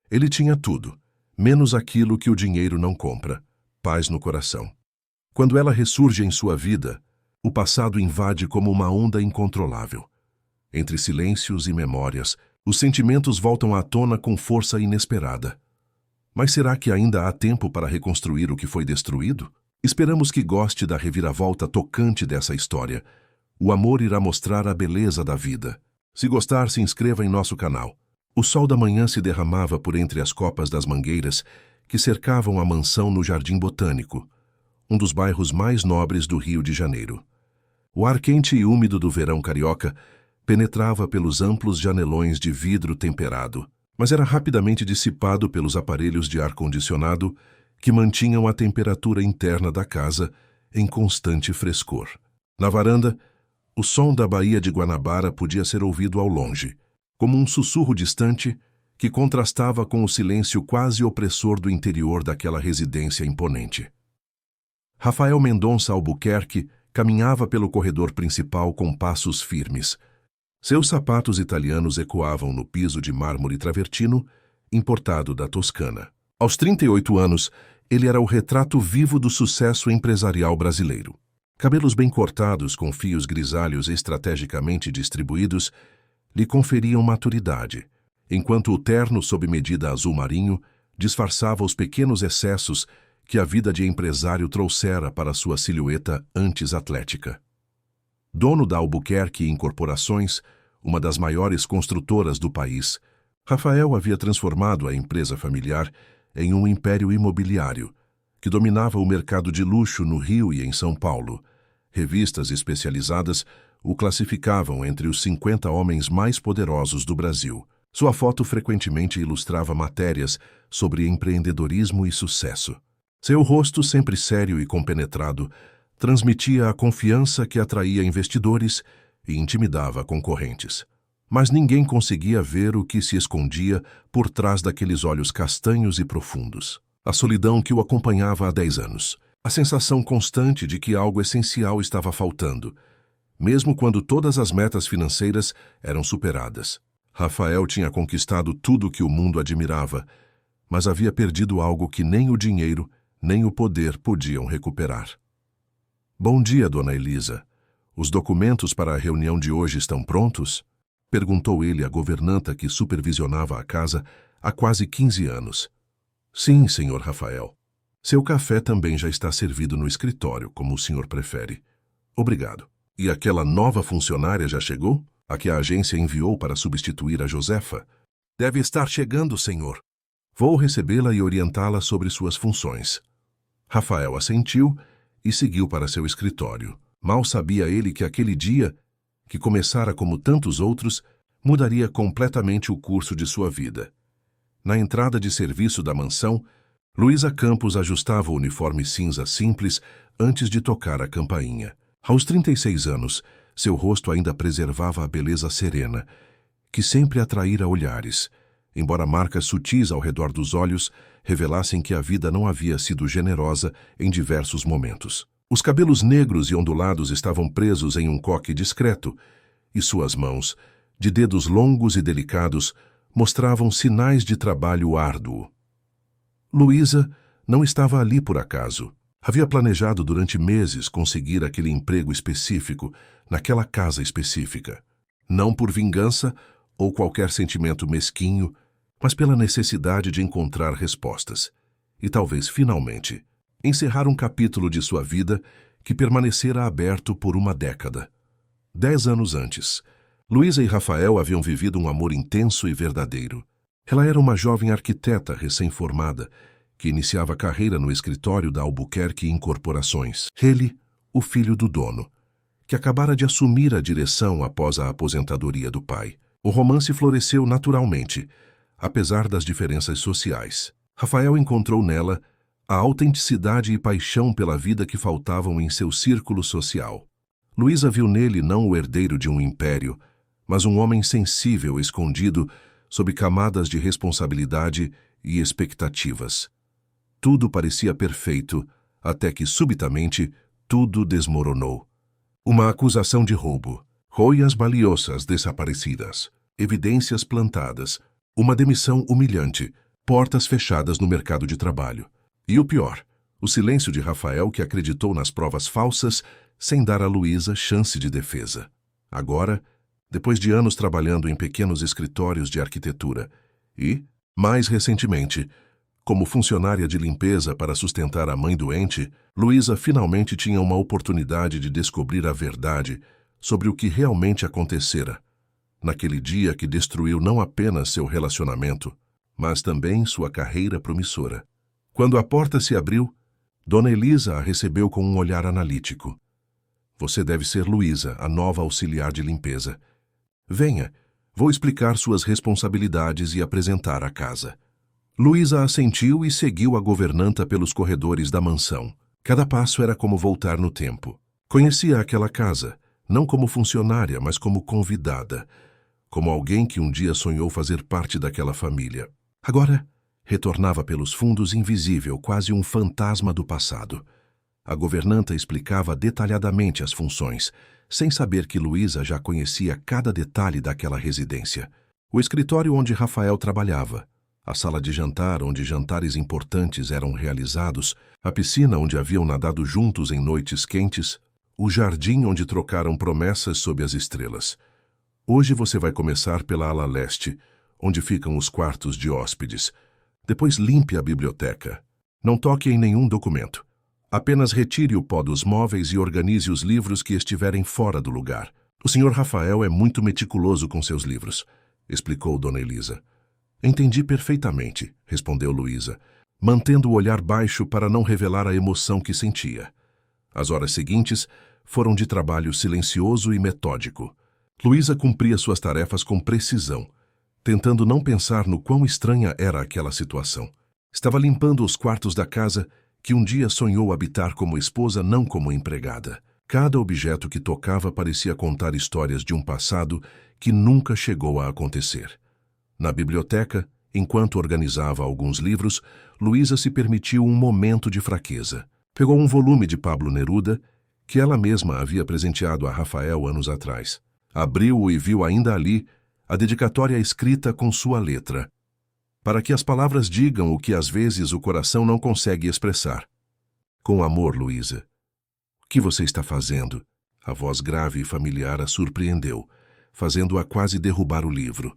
Ele tinha tudo, menos aquilo que o dinheiro não compra: paz no coração. Quando ela ressurge em sua vida, o passado invade como uma onda incontrolável. Entre silêncios e memórias, os sentimentos voltam à tona com força inesperada. Mas será que ainda há tempo para reconstruir o que foi destruído? Esperamos que goste da reviravolta tocante dessa história. O amor irá mostrar a beleza da vida. Se gostar, se inscreva em nosso canal. O sol da manhã se derramava por entre as copas das mangueiras que cercavam a mansão no Jardim Botânico, um dos bairros mais nobres do Rio de Janeiro. O ar quente e úmido do verão carioca penetrava pelos amplos janelões de vidro temperado, mas era rapidamente dissipado pelos aparelhos de ar-condicionado que mantinham a temperatura interna da casa em constante frescor. Na varanda, o som da Baía de Guanabara podia ser ouvido ao longe, como um sussurro distante que contrastava com o silêncio quase opressor do interior daquela residência imponente. Rafael Mendonça Albuquerque caminhava pelo corredor principal com passos firmes. Seus sapatos italianos ecoavam no piso de mármore travertino, importado da Toscana. Aos 38 anos, ele era o retrato vivo do sucesso empresarial brasileiro. Cabelos bem cortados com fios grisalhos estrategicamente distribuídos lhe conferiam maturidade, enquanto o terno sob medida azul marinho disfarçava os pequenos excessos que a vida de empresário trouxera para sua silhueta antes atlética. Dono da Albuquerque Incorporações, uma das maiores construtoras do país, Rafael havia transformado a empresa familiar em um império imobiliário que dominava o mercado de luxo no Rio e em São Paulo. Revistas especializadas o classificavam entre os 50 homens mais poderosos do Brasil. Sua foto frequentemente ilustrava matérias sobre empreendedorismo e sucesso. Seu rosto, sempre sério e compenetrado, transmitia a confiança que atraía investidores e intimidava concorrentes. Mas ninguém conseguia ver o que se escondia por trás daqueles olhos castanhos e profundos. A solidão que o acompanhava há 10 anos. A sensação constante de que algo essencial estava faltando, mesmo quando todas as metas financeiras eram superadas. Rafael tinha conquistado tudo o que o mundo admirava, mas havia perdido algo que nem o dinheiro, nem o poder podiam recuperar. Bom dia, Dona Elisa. Os documentos para a reunião de hoje estão prontos? Perguntou ele à governanta que supervisionava a casa há quase 15 anos. Sim, senhor Rafael. Seu café também já está servido no escritório, como o senhor prefere. Obrigado. E aquela nova funcionária já chegou? A que a agência enviou para substituir a Josefa? Deve estar chegando, senhor. Vou recebê-la e orientá-la sobre suas funções. Rafael assentiu e seguiu para seu escritório. Mal sabia ele que aquele dia, que começara como tantos outros, mudaria completamente o curso de sua vida. Na entrada de serviço da mansão, Luísa Campos ajustava o uniforme cinza simples antes de tocar a campainha. Aos 36 anos, seu rosto ainda preservava a beleza serena, que sempre atraíra olhares, embora marcas sutis ao redor dos olhos revelassem que a vida não havia sido generosa em diversos momentos. Os cabelos negros e ondulados estavam presos em um coque discreto, e suas mãos, de dedos longos e delicados, mostravam sinais de trabalho árduo. Luísa não estava ali por acaso. Havia planejado durante meses conseguir aquele emprego específico, naquela casa específica. Não por vingança ou qualquer sentimento mesquinho, mas pela necessidade de encontrar respostas. E talvez, finalmente, encerrar um capítulo de sua vida que permanecera aberto por uma década. 10 anos antes, Luísa e Rafael haviam vivido um amor intenso e verdadeiro. Ela era uma jovem arquiteta recém-formada, que iniciava carreira no escritório da Albuquerque Incorporações. Ele, o filho do dono, que acabara de assumir a direção após a aposentadoria do pai. O romance floresceu naturalmente, apesar das diferenças sociais. Rafael encontrou nela a autenticidade e paixão pela vida que faltavam em seu círculo social. Luísa viu nele não o herdeiro de um império, mas um homem sensível escondido sob camadas de responsabilidade e expectativas. Tudo parecia perfeito, até que, subitamente, tudo desmoronou. Uma acusação de roubo, joias valiosas desaparecidas, evidências plantadas, uma demissão humilhante, portas fechadas no mercado de trabalho. E o pior, o silêncio de Rafael, que acreditou nas provas falsas sem dar a Luísa chance de defesa. Agora, depois de anos trabalhando em pequenos escritórios de arquitetura e, mais recentemente, como funcionária de limpeza para sustentar a mãe doente, Luísa finalmente tinha uma oportunidade de descobrir a verdade sobre o que realmente acontecera naquele dia que destruiu não apenas seu relacionamento, mas também sua carreira promissora. Quando a porta se abriu, Dona Elisa a recebeu com um olhar analítico. Você deve ser Luísa, a nova auxiliar de limpeza. Venha, vou explicar suas responsabilidades e apresentar a casa. Luísa assentiu e seguiu a governanta pelos corredores da mansão. Cada passo era como voltar no tempo. Conhecia aquela casa, não como funcionária, mas como convidada, como alguém que um dia sonhou fazer parte daquela família. Agora, retornava pelos fundos invisível, quase um fantasma do passado. A governanta explicava detalhadamente as funções, sem saber que Luísa já conhecia cada detalhe daquela residência. O escritório onde Rafael trabalhava, a sala de jantar onde jantares importantes eram realizados, a piscina onde haviam nadado juntos em noites quentes, o jardim onde trocaram promessas sob as estrelas. Hoje você vai começar pela ala leste, onde ficam os quartos de hóspedes. Depois limpe a biblioteca. Não toque em nenhum documento. Apenas retire o pó dos móveis e organize os livros que estiverem fora do lugar. O Sr. Rafael é muito meticuloso com seus livros, explicou Dona Elisa. Entendi perfeitamente, respondeu Luísa, mantendo o olhar baixo para não revelar a emoção que sentia. As horas seguintes foram de trabalho silencioso e metódico. Luísa cumpria suas tarefas com precisão, tentando não pensar no quão estranha era aquela situação. Estava limpando os quartos da casa que um dia sonhou habitar como esposa, não como empregada. Cada objeto que tocava parecia contar histórias de um passado que nunca chegou a acontecer. Na biblioteca, enquanto organizava alguns livros, Luísa se permitiu um momento de fraqueza. Pegou um volume de Pablo Neruda, que ela mesma havia presenteado a Rafael anos atrás. Abriu-o e viu ainda ali a dedicatória escrita com sua letra, para que as palavras digam o que às vezes o coração não consegue expressar. Com amor, Luísa. O que você está fazendo? A voz grave e familiar a surpreendeu, fazendo-a quase derrubar o livro.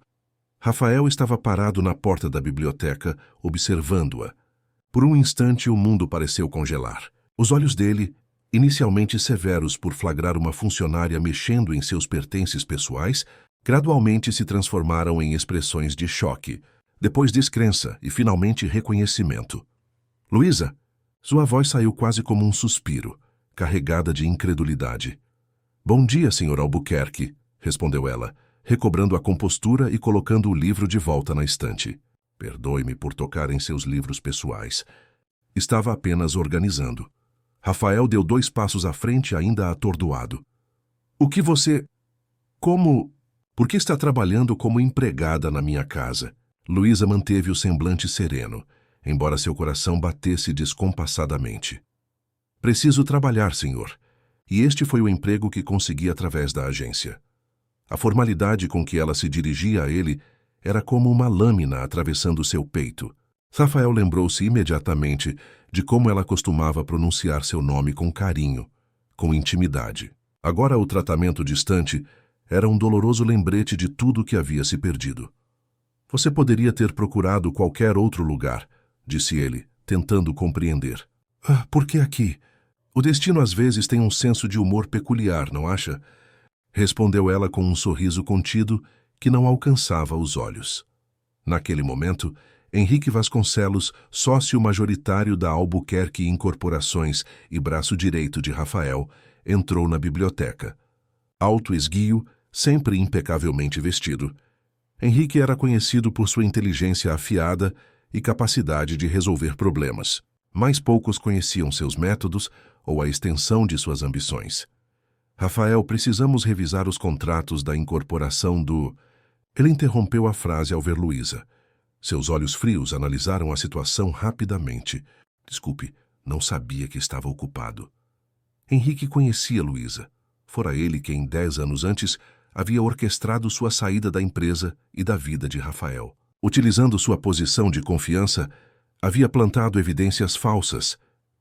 Rafael estava parado na porta da biblioteca, observando-a. Por um instante o mundo pareceu congelar. Os olhos dele, inicialmente severos por flagrar uma funcionária mexendo em seus pertences pessoais, gradualmente se transformaram em expressões de choque, depois descrença e finalmente reconhecimento. Luísa, sua voz saiu quase como um suspiro, carregada de incredulidade. Bom dia, Sr. Albuquerque, respondeu ela, recobrando a compostura e colocando o livro de volta na estante. Perdoe-me por tocar em seus livros pessoais. Estava apenas organizando. Rafael deu 2 passos à frente, ainda atordoado. O que você... Como... Por que está trabalhando como empregada na minha casa? Luísa manteve o semblante sereno, embora seu coração batesse descompassadamente. Preciso trabalhar, senhor. E este foi o emprego que consegui através da agência. A formalidade com que ela se dirigia a ele era como uma lâmina atravessando seu peito. Rafael lembrou-se imediatamente de como ela costumava pronunciar seu nome com carinho, com intimidade. Agora o tratamento distante era um doloroso lembrete de tudo que havia se perdido. Você poderia ter procurado qualquer outro lugar, disse ele, tentando compreender. Por que aqui? O destino às vezes tem um senso de humor peculiar, não acha? Respondeu ela com um sorriso contido que não alcançava os olhos. Naquele momento, Henrique Vasconcelos, sócio majoritário da Albuquerque Incorporações e braço direito de Rafael, entrou na biblioteca. Alto esguio, sempre impecavelmente vestido. Henrique era conhecido por sua inteligência afiada e capacidade de resolver problemas. Mais poucos conheciam seus métodos ou a extensão de suas ambições. Rafael, precisamos revisar os contratos da incorporação do... Ele interrompeu a frase ao ver Luísa. Seus olhos frios analisaram a situação rapidamente. Desculpe, não sabia que estava ocupado. Henrique conhecia Luísa. Fora ele quem, 10 anos antes, havia orquestrado sua saída da empresa e da vida de Rafael. Utilizando sua posição de confiança, havia plantado evidências falsas,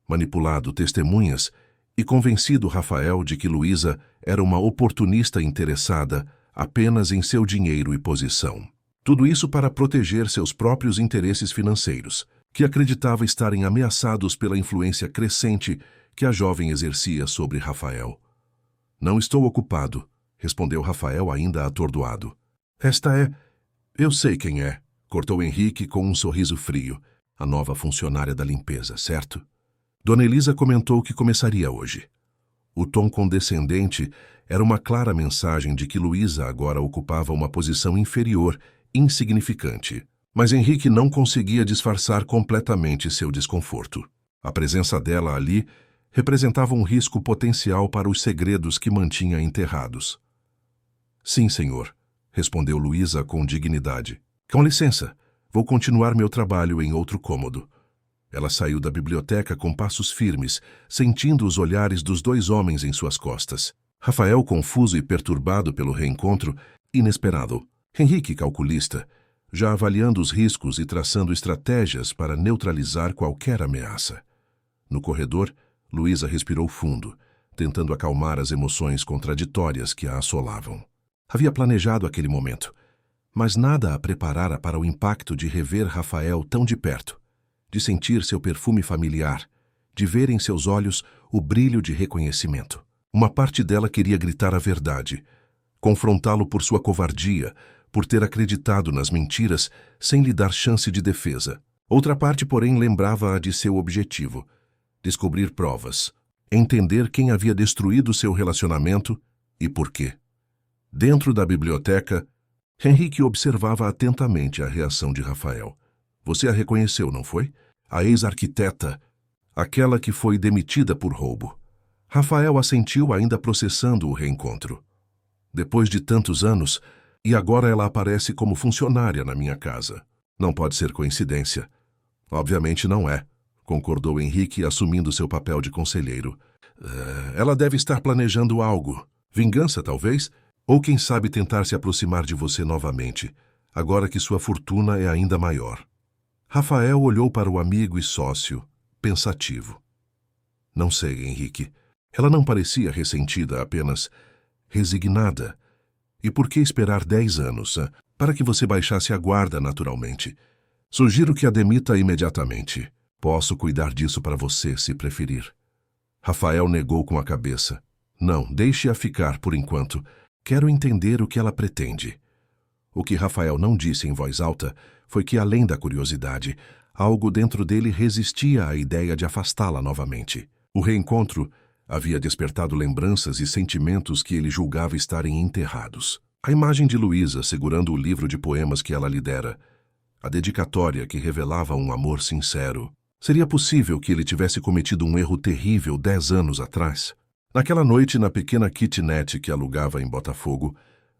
manipulado testemunhas e convencido Rafael de que Luísa era uma oportunista interessada apenas em seu dinheiro e posição. Tudo isso para proteger seus próprios interesses financeiros, que acreditava estarem ameaçados pela influência crescente que a jovem exercia sobre Rafael. Não estou ocupado, respondeu Rafael ainda atordoado. Esta é... Eu sei quem é, cortou Henrique com um sorriso frio. A nova funcionária da limpeza, certo? Dona Elisa comentou que começaria hoje. O tom condescendente era uma clara mensagem de que Luísa agora ocupava uma posição inferior, insignificante. Mas Henrique não conseguia disfarçar completamente seu desconforto. A presença dela ali representava um risco potencial para os segredos que mantinha enterrados. Sim, senhor, respondeu Luísa com dignidade. Com licença, vou continuar meu trabalho em outro cômodo. Ela saiu da biblioteca com passos firmes, sentindo os olhares dos dois homens em suas costas. Rafael, confuso e perturbado pelo reencontro, inesperado. Henrique, calculista, já avaliando os riscos e traçando estratégias para neutralizar qualquer ameaça. No corredor, Luísa respirou fundo, tentando acalmar as emoções contraditórias que a assolavam. Havia planejado aquele momento, mas nada a preparara para o impacto de rever Rafael tão de perto, de sentir seu perfume familiar, de ver em seus olhos o brilho de reconhecimento. Uma parte dela queria gritar a verdade, confrontá-lo por sua covardia, por ter acreditado nas mentiras sem lhe dar chance de defesa. Outra parte, porém, lembrava-a de seu objetivo: descobrir provas, entender quem havia destruído seu relacionamento e por quê. Dentro da biblioteca, Henrique observava atentamente a reação de Rafael. Você a reconheceu, não foi? A ex-arquiteta, aquela que foi demitida por roubo. Rafael assentiu, ainda processando o reencontro. Depois de tantos anos, e agora ela aparece como funcionária na minha casa. Não pode ser coincidência. Obviamente não é, concordou Henrique, assumindo seu papel de conselheiro. Ela deve estar planejando algo. Vingança, talvez? Ou quem sabe tentar se aproximar de você novamente, agora que sua fortuna é ainda maior. Rafael olhou para o amigo e sócio, pensativo. Não sei, Henrique. Ela não parecia ressentida, apenas resignada. E por que esperar 10 anos, para que você baixasse a guarda naturalmente? Sugiro que a demita imediatamente. Posso cuidar disso para você, se preferir. Rafael negou com a cabeça. Não, deixe-a ficar por enquanto. Quero entender o que ela pretende. O que Rafael não disse em voz alta foi que, além da curiosidade, algo dentro dele resistia à ideia de afastá-la novamente. O reencontro havia despertado lembranças e sentimentos que ele julgava estarem enterrados. A imagem de Luísa segurando o livro de poemas que ela lhe dera, a dedicatória que revelava um amor sincero. Seria possível que ele tivesse cometido um erro terrível 10 anos atrás? Naquela noite, na pequena kitnet que alugava em Botafogo,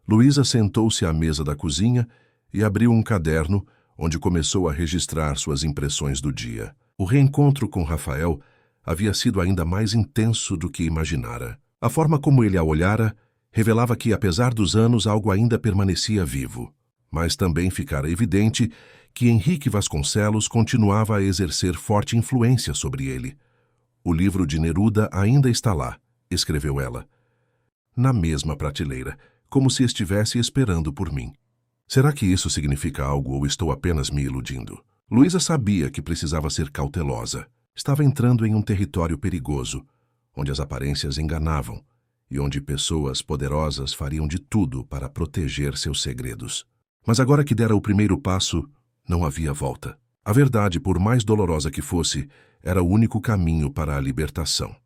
Luísa sentou-se à mesa da cozinha e abriu um caderno onde começou a registrar suas impressões do dia. O reencontro com Rafael havia sido ainda mais intenso do que imaginara. A forma como ele a olhara revelava que, apesar dos anos, algo ainda permanecia vivo. Mas também ficara evidente que Henrique Vasconcelos continuava a exercer forte influência sobre ele. O livro de Neruda ainda está lá, escreveu ela. Na mesma prateleira, como se estivesse esperando por mim. Será que isso significa algo ou estou apenas me iludindo? Luísa sabia que precisava ser cautelosa. Estava entrando em um território perigoso, onde as aparências enganavam e onde pessoas poderosas fariam de tudo para proteger seus segredos. Mas agora que dera o primeiro passo, não havia volta. A verdade, por mais dolorosa que fosse, era o único caminho para a libertação.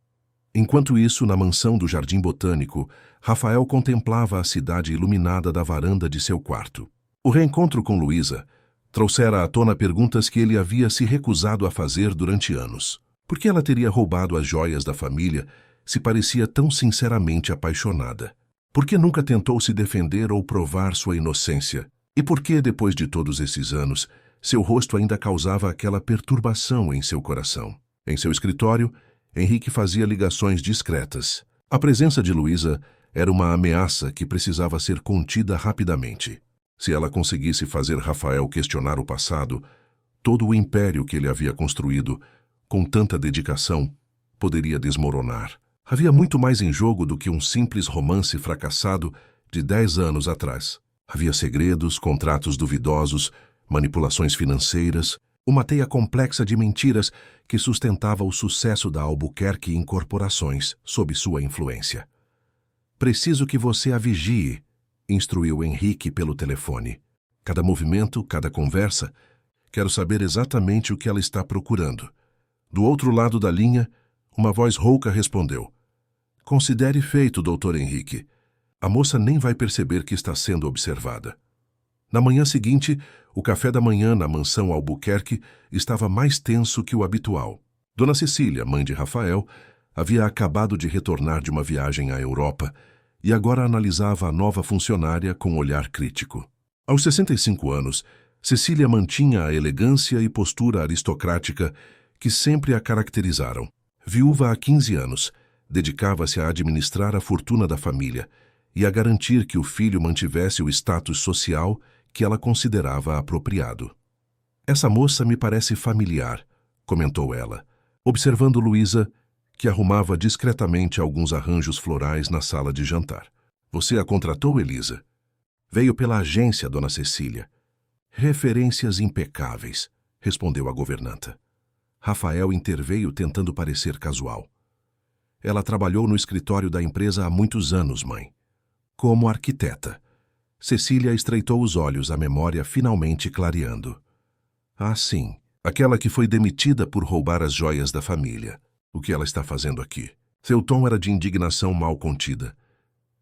Enquanto isso, na mansão do Jardim Botânico, Rafael contemplava a cidade iluminada da varanda de seu quarto. O reencontro com Luísa trouxera à tona perguntas que ele havia se recusado a fazer durante anos. Por que ela teria roubado as joias da família se parecia tão sinceramente apaixonada? Por que nunca tentou se defender ou provar sua inocência? E por que, depois de todos esses anos, seu rosto ainda causava aquela perturbação em seu coração? Em seu escritório, Henrique fazia ligações discretas. A presença de Luísa era uma ameaça que precisava ser contida rapidamente. Se ela conseguisse fazer Rafael questionar o passado, todo o império que ele havia construído, com tanta dedicação, poderia desmoronar. Havia muito mais em jogo do que um simples romance fracassado de 10 anos atrás. Havia segredos, contratos duvidosos, manipulações financeiras, uma teia complexa de mentiras que sustentava o sucesso da Albuquerque Incorporações sob sua influência. "Preciso que você a vigie", instruiu Henrique pelo telefone. "Cada movimento, cada conversa, quero saber exatamente o que ela está procurando." Do outro lado da linha, uma voz rouca respondeu: "Considere feito, Dr. Henrique. A moça nem vai perceber que está sendo observada." Na manhã seguinte, o café da manhã na mansão Albuquerque estava mais tenso que o habitual. Dona Cecília, mãe de Rafael, havia acabado de retornar de uma viagem à Europa e agora analisava a nova funcionária com um olhar crítico. Aos 65 anos, Cecília mantinha a elegância e postura aristocrática que sempre a caracterizaram. Viúva há 15 anos, dedicava-se a administrar a fortuna da família e a garantir que o filho mantivesse o status social que ela considerava apropriado. "Essa moça me parece familiar", comentou ela, observando Luísa, que arrumava discretamente alguns arranjos florais na sala de jantar. "Você a contratou, Elisa?" "Veio pela agência, Dona Cecília." "Referências impecáveis", respondeu a governanta. Rafael interveio tentando parecer casual. "Ela trabalhou no escritório da empresa há muitos anos, mãe. Como arquiteta." Cecília estreitou os olhos, a memória finalmente clareando. "Ah, sim, aquela que foi demitida por roubar as joias da família. O que ela está fazendo aqui?" Seu tom era de indignação mal contida.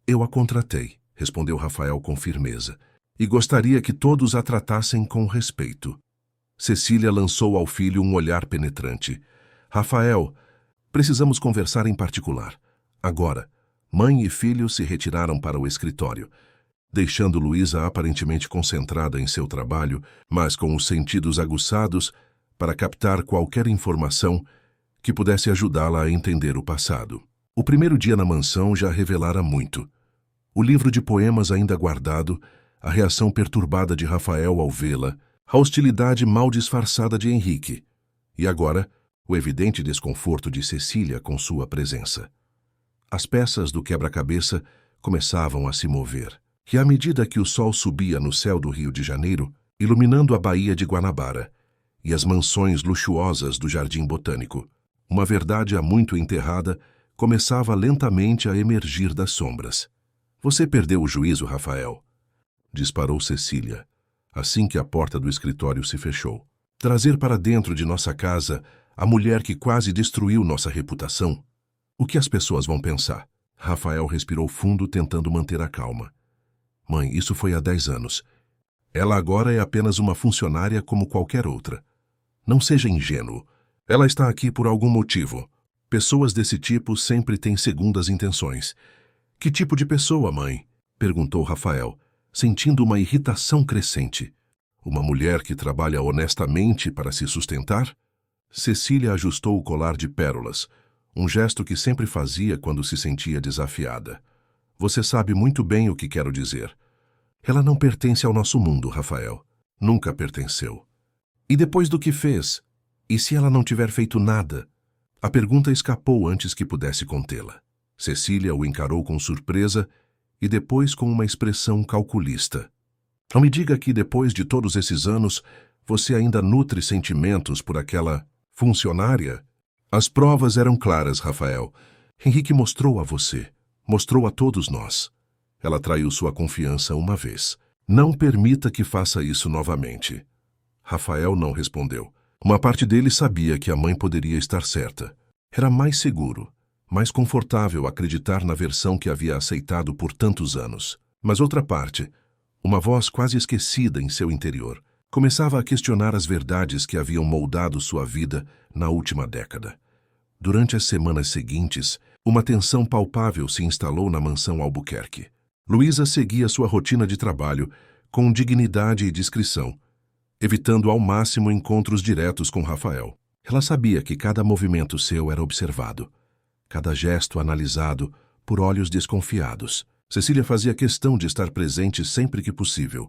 "Eu a contratei", respondeu Rafael com firmeza, "e gostaria que todos a tratassem com respeito." Cecília lançou ao filho um olhar penetrante. "Rafael, precisamos conversar em particular." Agora, mãe e filho se retiraram para o escritório, deixando Luísa aparentemente concentrada em seu trabalho, mas com os sentidos aguçados para captar qualquer informação que pudesse ajudá-la a entender o passado. O primeiro dia na mansão já revelara muito. O livro de poemas ainda guardado, a reação perturbada de Rafael ao vê-la, a hostilidade mal disfarçada de Henrique, e agora, o evidente desconforto de Cecília com sua presença. As peças do quebra-cabeça começavam a se mover, e à medida que o sol subia no céu do Rio de Janeiro, iluminando a Baía de Guanabara e as mansões luxuosas do Jardim Botânico, uma verdade há muito enterrada começava lentamente a emergir das sombras. "Você perdeu o juízo, Rafael", disparou Cecília, assim que a porta do escritório se fechou. "Trazer para dentro de nossa casa a mulher que quase destruiu nossa reputação? O que as pessoas vão pensar?" Rafael respirou fundo, tentando manter a calma. "Mãe, isso foi há 10 anos. Ela agora é apenas uma funcionária como qualquer outra. Não seja ingênuo. Ela está aqui por algum motivo. Pessoas desse tipo sempre têm segundas intenções." "Que tipo de pessoa, mãe?" perguntou Rafael, sentindo uma irritação crescente. "Uma mulher que trabalha honestamente para se sustentar?" Cecília ajustou o colar de pérolas, um gesto que sempre fazia quando se sentia desafiada. "Você sabe muito bem o que quero dizer. Ela não pertence ao nosso mundo, Rafael. Nunca pertenceu." "E depois do que fez? E se ela não tiver feito nada?" A pergunta escapou antes que pudesse contê-la. Cecília o encarou com surpresa e depois com uma expressão calculista. "Não me diga que, depois de todos esses anos, você ainda nutre sentimentos por aquela funcionária?" "As provas eram claras, Rafael. Henrique mostrou a você, mostrou a todos nós. Ela traiu sua confiança uma vez. Não permita que faça isso novamente." Rafael não respondeu. Uma parte dele sabia que a mãe poderia estar certa. Era mais seguro, mais confortável acreditar na versão que havia aceitado por tantos anos. Mas outra parte, uma voz quase esquecida em seu interior, começava a questionar as verdades que haviam moldado sua vida na última década. Durante as semanas seguintes, uma tensão palpável se instalou na mansão Albuquerque. Luísa seguia sua rotina de trabalho com dignidade e discrição, evitando ao máximo encontros diretos com Rafael. Ela sabia que cada movimento seu era observado, cada gesto analisado por olhos desconfiados. Cecília fazia questão de estar presente sempre que possível,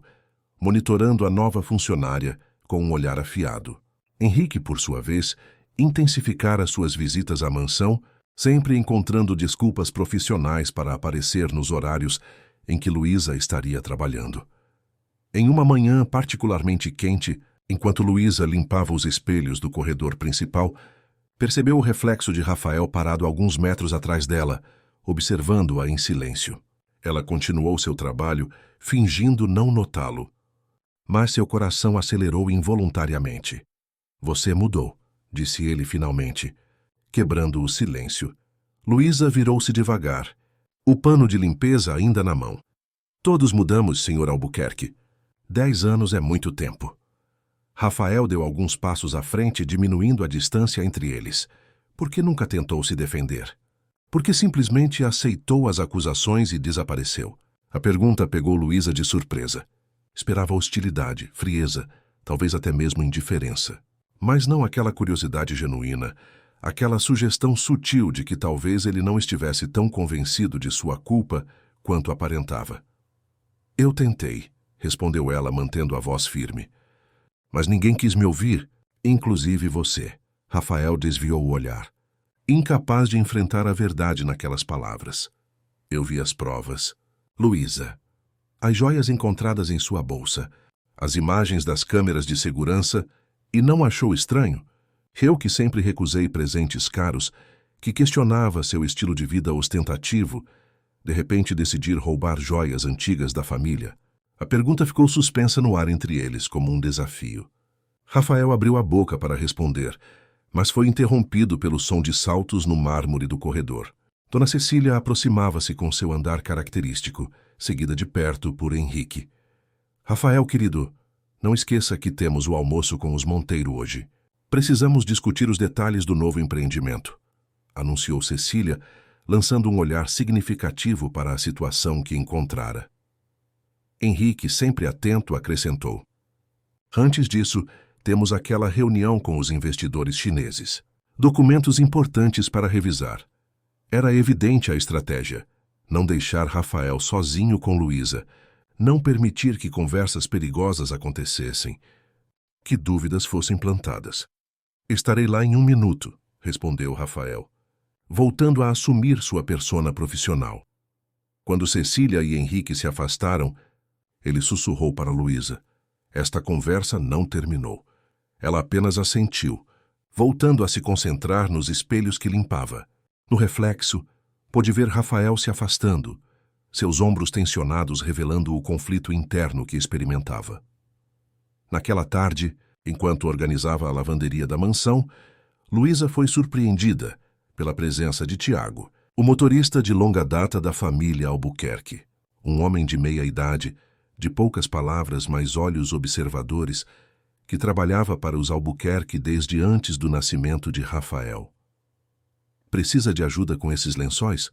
monitorando a nova funcionária com um olhar afiado. Henrique, por sua vez, intensificara suas visitas à mansão, sempre encontrando desculpas profissionais para aparecer nos horários em que Luísa estaria trabalhando. Em uma manhã particularmente quente, enquanto Luísa limpava os espelhos do corredor principal, percebeu o reflexo de Rafael parado alguns metros atrás dela, observando-a em silêncio. Ela continuou seu trabalho, fingindo não notá-lo. Mas seu coração acelerou involuntariamente. Você mudou, disse ele finalmente, quebrando o silêncio. Luísa virou-se devagar, o pano de limpeza ainda na mão. Todos mudamos, Sr. Albuquerque. 10 anos é muito tempo. Rafael deu alguns passos à frente, diminuindo a distância entre eles. Por que nunca tentou se defender? Por que simplesmente aceitou as acusações e desapareceu? A pergunta pegou Luísa de surpresa. Esperava hostilidade, frieza, talvez até mesmo indiferença. Mas não aquela curiosidade genuína, aquela sugestão sutil de que talvez ele não estivesse tão convencido de sua culpa quanto aparentava. Eu tentei, respondeu ela, mantendo a voz firme. Mas ninguém quis me ouvir, inclusive você. Rafael desviou o olhar, incapaz de enfrentar a verdade naquelas palavras. Eu vi as provas. Luísa. As joias encontradas em sua bolsa, as imagens das câmeras de segurança, e não achou estranho? Eu que sempre recusei presentes caros, que questionava seu estilo de vida ostentativo, de repente decidir roubar joias antigas da família. A pergunta ficou suspensa no ar entre eles, como um desafio. Rafael abriu a boca para responder, mas foi interrompido pelo som de saltos no mármore do corredor. Dona Cecília aproximava-se com seu andar característico, seguida de perto por Henrique. Rafael, querido, não esqueça que temos o almoço com os Monteiro hoje. Precisamos discutir os detalhes do novo empreendimento, anunciou Cecília, lançando um olhar significativo para a situação que encontrara. Henrique, sempre atento, acrescentou. Antes disso, temos aquela reunião com os investidores chineses. Documentos importantes para revisar. Era evidente a estratégia. Não deixar Rafael sozinho com Luísa. Não permitir que conversas perigosas acontecessem. Que dúvidas fossem plantadas. Estarei lá em 1 minuto, respondeu Rafael, voltando a assumir sua persona profissional. Quando Cecília e Henrique se afastaram, ele sussurrou para Luísa. Esta conversa não terminou. Ela apenas assentiu, voltando a se concentrar nos espelhos que limpava. No reflexo, pôde ver Rafael se afastando, seus ombros tensionados revelando o conflito interno que experimentava. Naquela tarde, enquanto organizava a lavanderia da mansão, Luísa foi surpreendida pela presença de Tiago, o motorista de longa data da família Albuquerque. Um homem de meia idade, de poucas palavras, mas olhos observadores, que trabalhava para os Albuquerque desde antes do nascimento de Rafael. Precisa de ajuda com esses lençóis?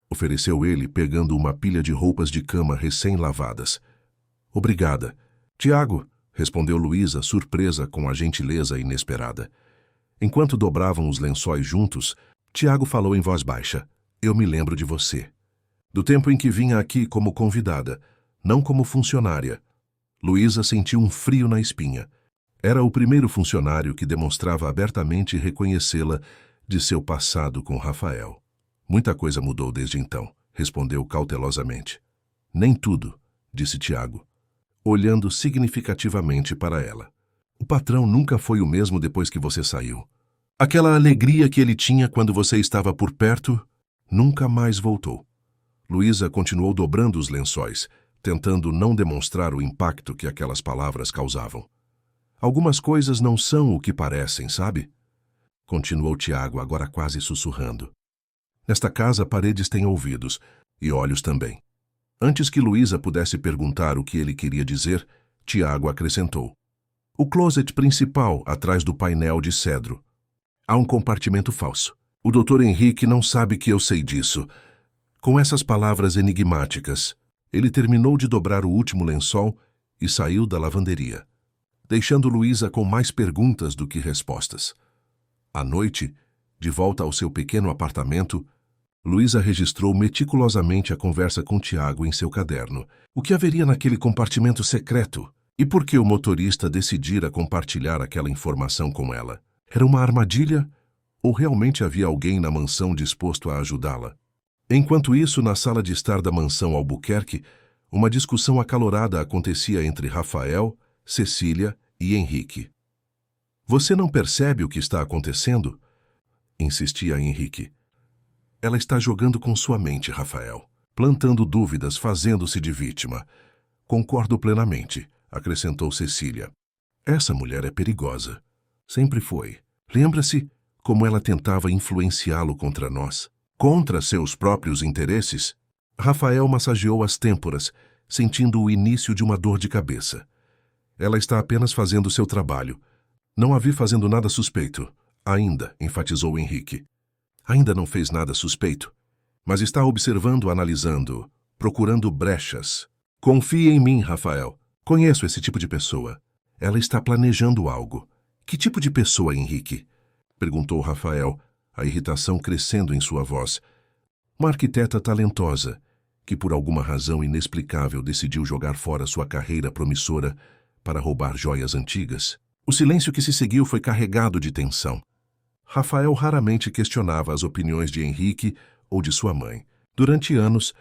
Ofereceu ele, pegando uma pilha de roupas de cama recém-lavadas. Obrigada. Tiago, respondeu Luísa, surpresa com a gentileza inesperada. Enquanto dobravam os lençóis juntos, Tiago falou em voz baixa. Eu me lembro de você. Do tempo em que vinha aqui como convidada, não como funcionária. Luísa sentiu um frio na espinha. Era o primeiro funcionário que demonstrava abertamente reconhecê-la de seu passado com Rafael. Muita coisa mudou desde então, respondeu cautelosamente. Nem tudo, disse Tiago, olhando significativamente para ela. O patrão nunca foi o mesmo depois que você saiu. Aquela alegria que ele tinha quando você estava por perto, nunca mais voltou. Luísa continuou dobrando os lençóis, tentando não demonstrar o impacto que aquelas palavras causavam. Algumas coisas não são o que parecem, sabe? Continuou Tiago, agora quase sussurrando. Nesta casa, paredes têm ouvidos, e olhos também. Antes que Luísa pudesse perguntar o que ele queria dizer, Tiago acrescentou. O closet principal, atrás do painel de cedro. Há um compartimento falso. O Dr. Henrique não sabe que eu sei disso. Com essas palavras enigmáticas, ele terminou de dobrar o último lençol e saiu da lavanderia, deixando Luísa com mais perguntas do que respostas. À noite, de volta ao seu pequeno apartamento, Luísa registrou meticulosamente a conversa com Tiago em seu caderno. O que haveria naquele compartimento secreto? E por que o motorista decidira compartilhar aquela informação com ela? Era uma armadilha? Ou realmente havia alguém na mansão disposto a ajudá-la? Enquanto isso, na sala de estar da mansão Albuquerque, uma discussão acalorada acontecia entre Rafael, Cecília e Henrique. Você não percebe o que está acontecendo? Insistia Henrique. Ela está jogando com sua mente, Rafael, plantando dúvidas, fazendo-se de vítima. Concordo plenamente, acrescentou Cecília. Essa mulher é perigosa. Sempre foi. Lembra-se como ela tentava influenciá-lo contra nós? Contra seus próprios interesses? Rafael massageou as têmporas, sentindo o início de uma dor de cabeça. Ela está apenas fazendo seu trabalho. Não a vi fazendo nada suspeito. Ainda, enfatizou Henrique. Ainda não fez nada suspeito, mas está observando, analisando, procurando brechas. Confie em mim, Rafael. Conheço esse tipo de pessoa. Ela está planejando algo. Que tipo de pessoa, Henrique? Perguntou Rafael, a irritação crescendo em sua voz. Uma arquiteta talentosa, que por alguma razão inexplicável decidiu jogar fora sua carreira promissora para roubar joias antigas. O silêncio que se seguiu foi carregado de tensão. Rafael raramente questionava as opiniões de Henrique ou de sua mãe. Durante anos,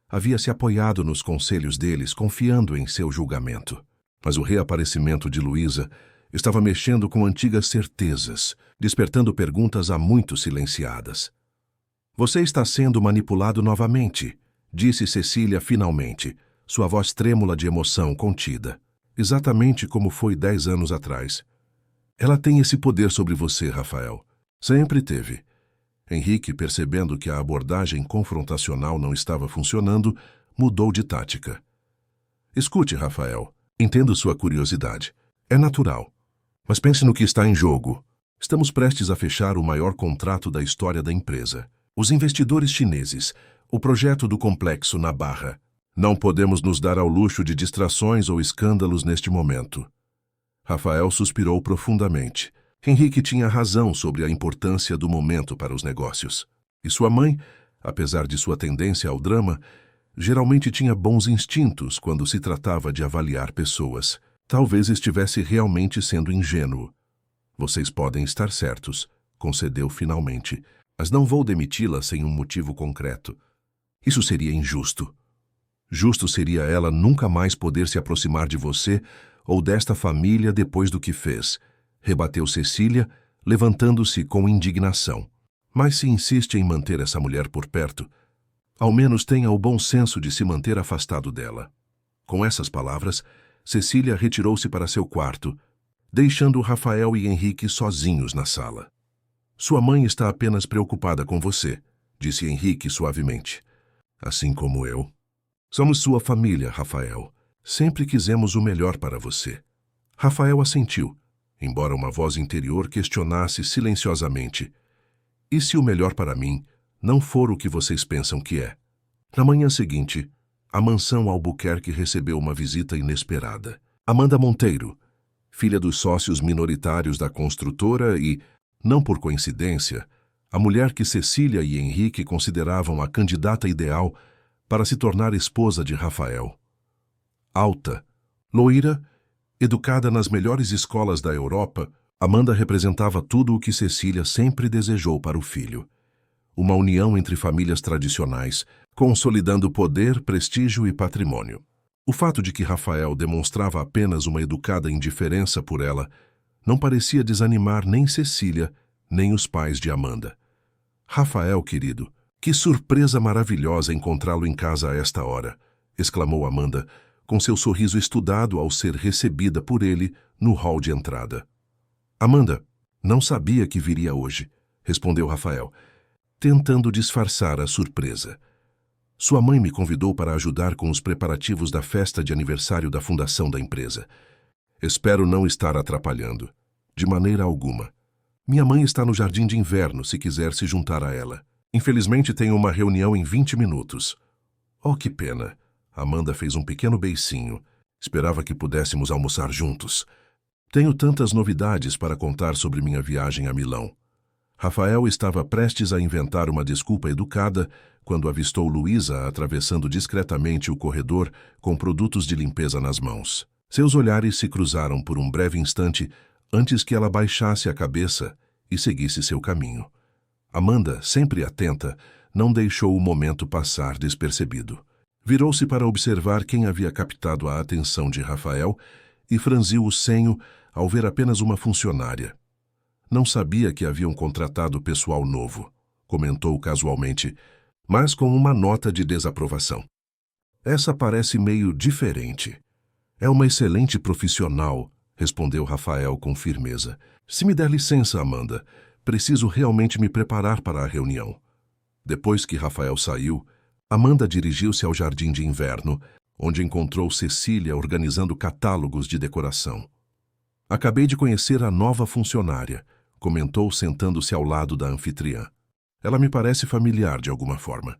havia se apoiado nos conselhos deles, confiando em seu julgamento. Mas o reaparecimento de Luísa estava mexendo com antigas certezas, despertando perguntas há muito silenciadas. Você está sendo manipulado novamente, disse Cecília finalmente, sua voz trêmula de emoção contida. Exatamente como foi 10 anos atrás. Ela tem esse poder sobre você, Rafael. Sempre teve. Henrique, percebendo que a abordagem confrontacional não estava funcionando, mudou de tática. Escute, Rafael. Entendo sua curiosidade. É natural. Mas pense no que está em jogo. Estamos prestes a fechar o maior contrato da história da empresa. Os investidores chineses, o projeto do complexo na Barra. Não podemos nos dar ao luxo de distrações ou escândalos neste momento. Rafael suspirou profundamente. Henrique tinha razão sobre a importância do momento para os negócios. E sua mãe, apesar de sua tendência ao drama, geralmente tinha bons instintos quando se tratava de avaliar pessoas. Talvez estivesse realmente sendo ingênuo. Vocês podem estar certos, concedeu finalmente, mas não vou demiti-la sem um motivo concreto. Isso seria injusto. Justo seria ela nunca mais poder se aproximar de você ou desta família depois do que fez, rebateu Cecília, levantando-se com indignação. Mas se insiste em manter essa mulher por perto, ao menos tenha o bom senso de se manter afastado dela. Com essas palavras, Cecília retirou-se para seu quarto, deixando Rafael e Henrique sozinhos na sala. Sua mãe está apenas preocupada com você, disse Henrique suavemente. Assim como eu. Somos sua família, Rafael. Sempre quisemos o melhor para você. Rafael assentiu, embora uma voz interior questionasse silenciosamente. E se o melhor para mim não for o que vocês pensam que é? Na manhã seguinte, a mansão Albuquerque recebeu uma visita inesperada. Amanda Monteiro, filha dos sócios minoritários da construtora e, não por coincidência, a mulher que Cecília e Henrique consideravam a candidata ideal para se tornar esposa de Rafael. Alta, loira, educada nas melhores escolas da Europa, Amanda representava tudo o que Cecília sempre desejou para o filho. Uma união entre famílias tradicionais, consolidando poder, prestígio e patrimônio. O fato de que Rafael demonstrava apenas uma educada indiferença por ela não parecia desanimar nem Cecília, nem os pais de Amanda. Rafael, querido, que surpresa maravilhosa encontrá-lo em casa a esta hora, exclamou Amanda, com seu sorriso estudado ao ser recebida por ele no hall de entrada. Amanda, não sabia que viria hoje, respondeu Rafael, tentando disfarçar a surpresa. Sua mãe me convidou para ajudar com os preparativos da festa de aniversário da fundação da empresa. Espero não estar atrapalhando. De maneira alguma. Minha mãe está no jardim de inverno, se quiser se juntar a ela. Infelizmente tenho uma reunião em 20 minutos. Oh, que pena. Amanda fez um pequeno beicinho. Esperava que pudéssemos almoçar juntos. Tenho tantas novidades para contar sobre minha viagem a Milão. Rafael estava prestes a inventar uma desculpa educada quando avistou Luísa atravessando discretamente o corredor com produtos de limpeza nas mãos. Seus olhares se cruzaram por um breve instante antes que ela baixasse a cabeça e seguisse seu caminho. Amanda, sempre atenta, não deixou o momento passar despercebido. Virou-se para observar quem havia captado a atenção de Rafael e franziu o senho ao ver apenas uma funcionária. Não sabia que haviam contratado pessoal novo, comentou casualmente, mas com uma nota de desaprovação. Essa parece meio diferente. É uma excelente profissional, respondeu Rafael com firmeza. Se me der licença, Amanda, preciso realmente me preparar para a reunião. Depois que Rafael saiu, Amanda dirigiu-se ao jardim de inverno, onde encontrou Cecília organizando catálogos de decoração. Acabei de conhecer a nova funcionária, comentou sentando-se ao lado da anfitriã. Ela me parece familiar de alguma forma.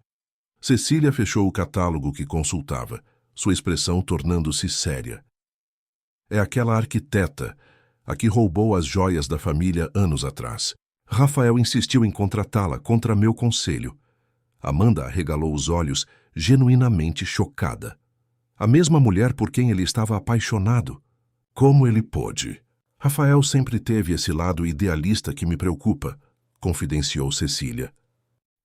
Cecília fechou o catálogo que consultava, sua expressão tornando-se séria. É aquela arquiteta, a que roubou as joias da família anos atrás. Rafael insistiu em contratá-la contra meu conselho. Amanda arregalou os olhos, genuinamente chocada. A mesma mulher por quem ele estava apaixonado. Como ele pôde? Rafael sempre teve esse lado idealista que me preocupa, confidenciou Cecília.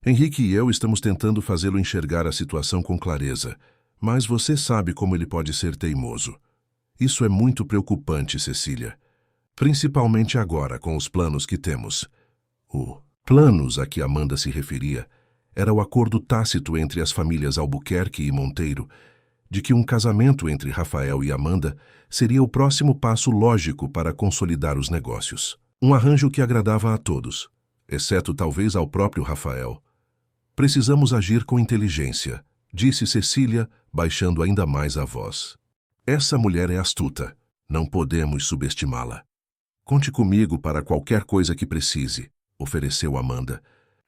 Henrique e eu estamos tentando fazê-lo enxergar a situação com clareza, mas você sabe como ele pode ser teimoso. Isso é muito preocupante, Cecília. Principalmente agora, com os planos que temos. O planos a que Amanda se referia era o acordo tácito entre as famílias Albuquerque e Monteiro de que um casamento entre Rafael e Amanda seria o próximo passo lógico para consolidar os negócios. Um arranjo que agradava a todos, exceto talvez ao próprio Rafael. Precisamos agir com inteligência, disse Cecília, baixando ainda mais a voz. Essa mulher é astuta, não podemos subestimá-la. Conte comigo para qualquer coisa que precise, ofereceu Amanda,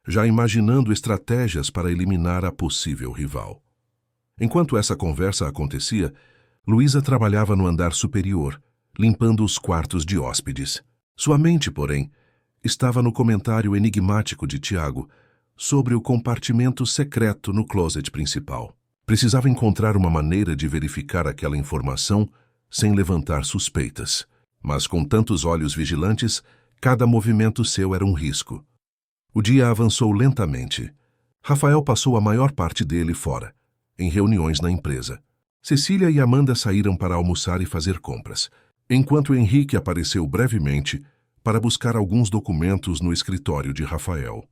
já imaginando estratégias para eliminar a possível rival. Enquanto essa conversa acontecia, Luísa trabalhava no andar superior, limpando os quartos de hóspedes. Sua mente, porém, estava no comentário enigmático de Tiago sobre o compartimento secreto no closet principal. Precisava encontrar uma maneira de verificar aquela informação sem levantar suspeitas. Mas com tantos olhos vigilantes, cada movimento seu era um risco. O dia avançou lentamente. Rafael passou a maior parte dele fora, em reuniões na empresa. Cecília e Amanda saíram para almoçar e fazer compras, enquanto Henrique apareceu brevemente para buscar alguns documentos no escritório de Rafael.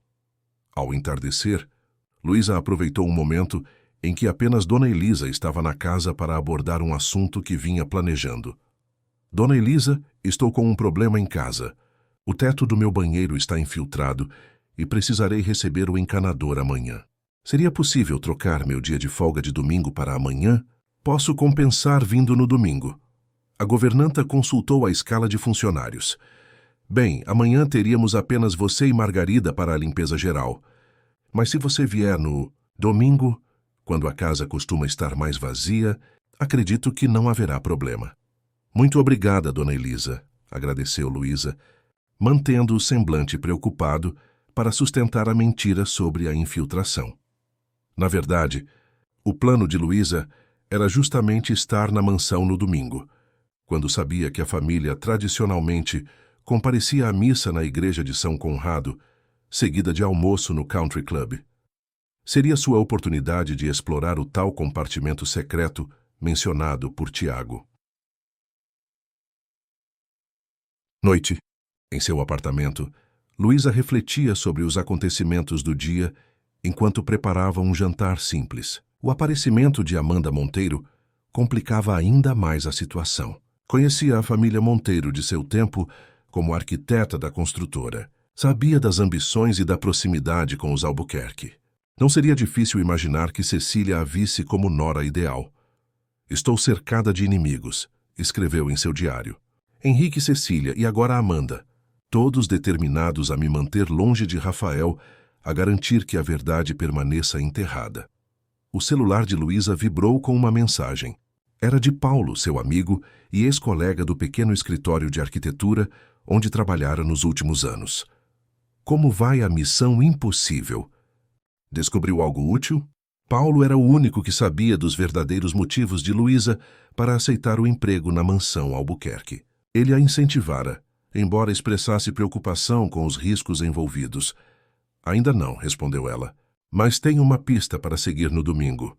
Ao entardecer, Luísa aproveitou um momento em que apenas Dona Elisa estava na casa para abordar um assunto que vinha planejando. Dona Elisa, estou com um problema em casa. O teto do meu banheiro está infiltrado e precisarei receber o encanador amanhã. Seria possível trocar meu dia de folga de domingo para amanhã? Posso compensar vindo no domingo. A governanta consultou a escala de funcionários. Bem, amanhã teríamos apenas você e Margarida para a limpeza geral. Mas se você vier no domingo, quando a casa costuma estar mais vazia, acredito que não haverá problema. Muito obrigada, Dona Elisa, agradeceu Luísa, mantendo o semblante preocupado para sustentar a mentira sobre a infiltração. Na verdade, o plano de Luísa era justamente estar na mansão no domingo, quando sabia que a família tradicionalmente comparecia à missa na igreja de São Conrado, seguida de almoço no Country Club. Seria sua oportunidade de explorar o tal compartimento secreto mencionado por Tiago. Noite. Em seu apartamento, Luísa refletia sobre os acontecimentos do dia enquanto preparava um jantar simples. O aparecimento de Amanda Monteiro complicava ainda mais a situação. Conhecia a família Monteiro de seu tempo como arquiteta da construtora. Sabia das ambições e da proximidade com os Albuquerque. Não seria difícil imaginar que Cecília a visse como nora ideal. Estou cercada de inimigos, escreveu em seu diário. Henrique e Cecília e agora Amanda, todos determinados a me manter longe de Rafael, a garantir que a verdade permaneça enterrada. O celular de Luísa vibrou com uma mensagem. Era de Paulo, seu amigo e ex-colega do pequeno escritório de arquitetura onde trabalhara nos últimos anos. Como vai a missão impossível? Descobriu algo útil? Paulo era o único que sabia dos verdadeiros motivos de Luísa para aceitar o emprego na mansão Albuquerque. Ele a incentivara, embora expressasse preocupação com os riscos envolvidos. Ainda não, respondeu ela, mas tenho uma pista para seguir no domingo.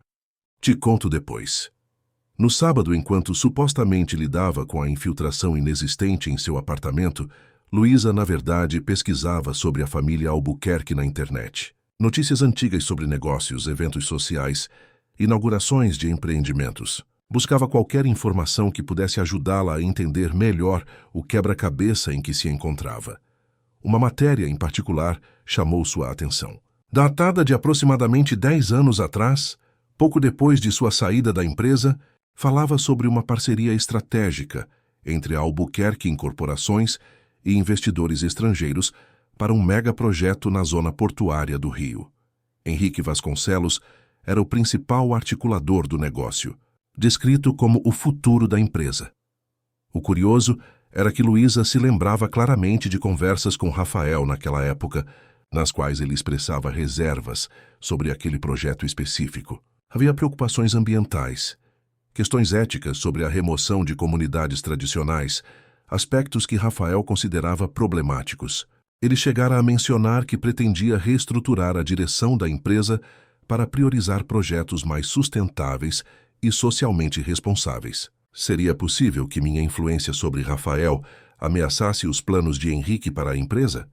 Te conto depois. No sábado, enquanto supostamente lidava com a infiltração inexistente em seu apartamento, Luísa, na verdade, pesquisava sobre a família Albuquerque na internet. Notícias antigas sobre negócios, eventos sociais, inaugurações de empreendimentos. Buscava qualquer informação que pudesse ajudá-la a entender melhor o quebra-cabeça em que se encontrava. Uma matéria, em particular, chamou sua atenção. Datada de aproximadamente 10 anos atrás, pouco depois de sua saída da empresa, falava sobre uma parceria estratégica entre a Albuquerque Incorporações e investidores estrangeiros para um megaprojeto na zona portuária do Rio. Henrique Vasconcelos era o principal articulador do negócio, descrito como o futuro da empresa. O curioso era que Luísa se lembrava claramente de conversas com Rafael naquela época, nas quais ele expressava reservas sobre aquele projeto específico. Havia preocupações ambientais, questões éticas sobre a remoção de comunidades tradicionais, aspectos que Rafael considerava problemáticos. Ele chegara a mencionar que pretendia reestruturar a direção da empresa para priorizar projetos mais sustentáveis e socialmente responsáveis. Seria possível que minha influência sobre Rafael ameaçasse os planos de Henrique para a empresa?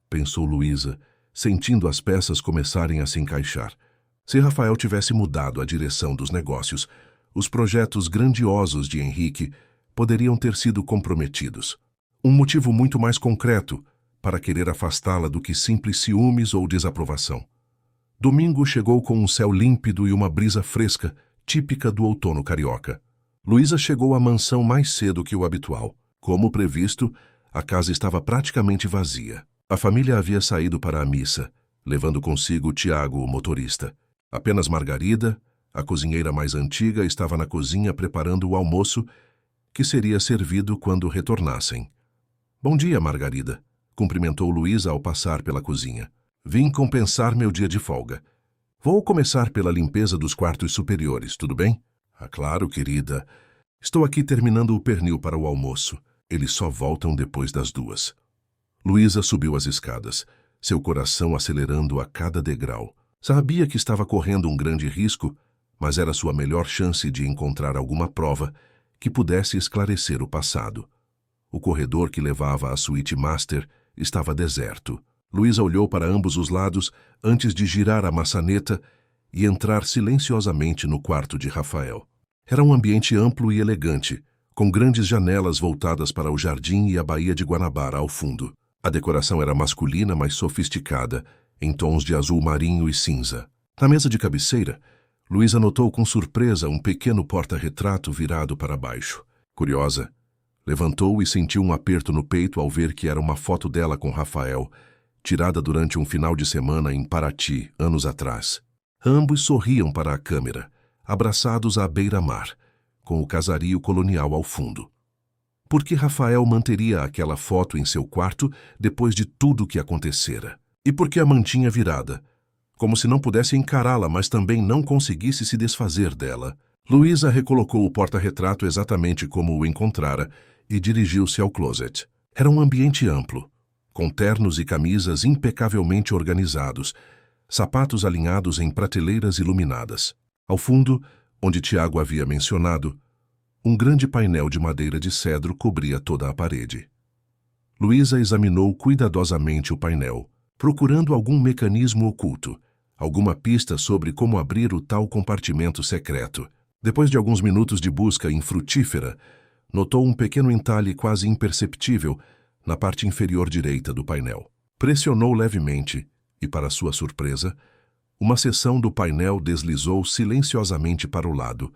Pensou Luísa, sentindo as peças começarem a se encaixar. Se Rafael tivesse mudado a direção dos negócios, os projetos grandiosos de Henrique poderiam ter sido comprometidos. Um motivo muito mais concreto para querer afastá-la do que simples ciúmes ou desaprovação. Domingo chegou com um céu límpido e uma brisa fresca, típica do outono carioca. Luísa chegou à mansão mais cedo que o habitual. Como previsto, a casa estava praticamente vazia. A família havia saído para a missa, levando consigo Tiago, o motorista. Apenas Margarida, a cozinheira mais antiga, estava na cozinha preparando o almoço, que seria servido quando retornassem. Bom dia, Margarida, cumprimentou Luísa ao passar pela cozinha. Vim compensar meu dia de folga. Vou começar pela limpeza dos quartos superiores, tudo bem? Ah, claro, querida. Estou aqui terminando o pernil para o almoço. Eles só voltam depois das 2. Luísa subiu as escadas, seu coração acelerando a cada degrau. Sabia que estava correndo um grande risco, mas era sua melhor chance de encontrar alguma prova que pudesse esclarecer o passado. O corredor que levava à suíte master estava deserto. Luísa olhou para ambos os lados antes de girar a maçaneta e entrar silenciosamente no quarto de Rafael. Era um ambiente amplo e elegante, com grandes janelas voltadas para o jardim e a Baía de Guanabara ao fundo. A decoração era masculina, mas sofisticada, em tons de azul marinho e cinza. Na mesa de cabeceira, Luísa notou com surpresa um pequeno porta-retrato virado para baixo. Curiosa, levantou e sentiu um aperto no peito ao ver que era uma foto dela com Rafael, tirada durante um final de semana em Paraty, anos atrás. Ambos sorriam para a câmera, abraçados à beira-mar, com o casario colonial ao fundo. Por que Rafael manteria aquela foto em seu quarto depois de tudo o que acontecera? E por que a mantinha virada? Como se não pudesse encará-la, mas também não conseguisse se desfazer dela. Luísa recolocou o porta-retrato exatamente como o encontrara e dirigiu-se ao closet. Era um ambiente amplo, com ternos e camisas impecavelmente organizados, sapatos alinhados em prateleiras iluminadas. Ao fundo, onde Tiago havia mencionado, um grande painel de madeira de cedro cobria toda a parede. Luísa examinou cuidadosamente o painel, procurando algum mecanismo oculto, alguma pista sobre como abrir o tal compartimento secreto. Depois de alguns minutos de busca infrutífera, notou um pequeno entalhe quase imperceptível na parte inferior direita do painel. Pressionou levemente e, para sua surpresa, uma seção do painel deslizou silenciosamente para o lado,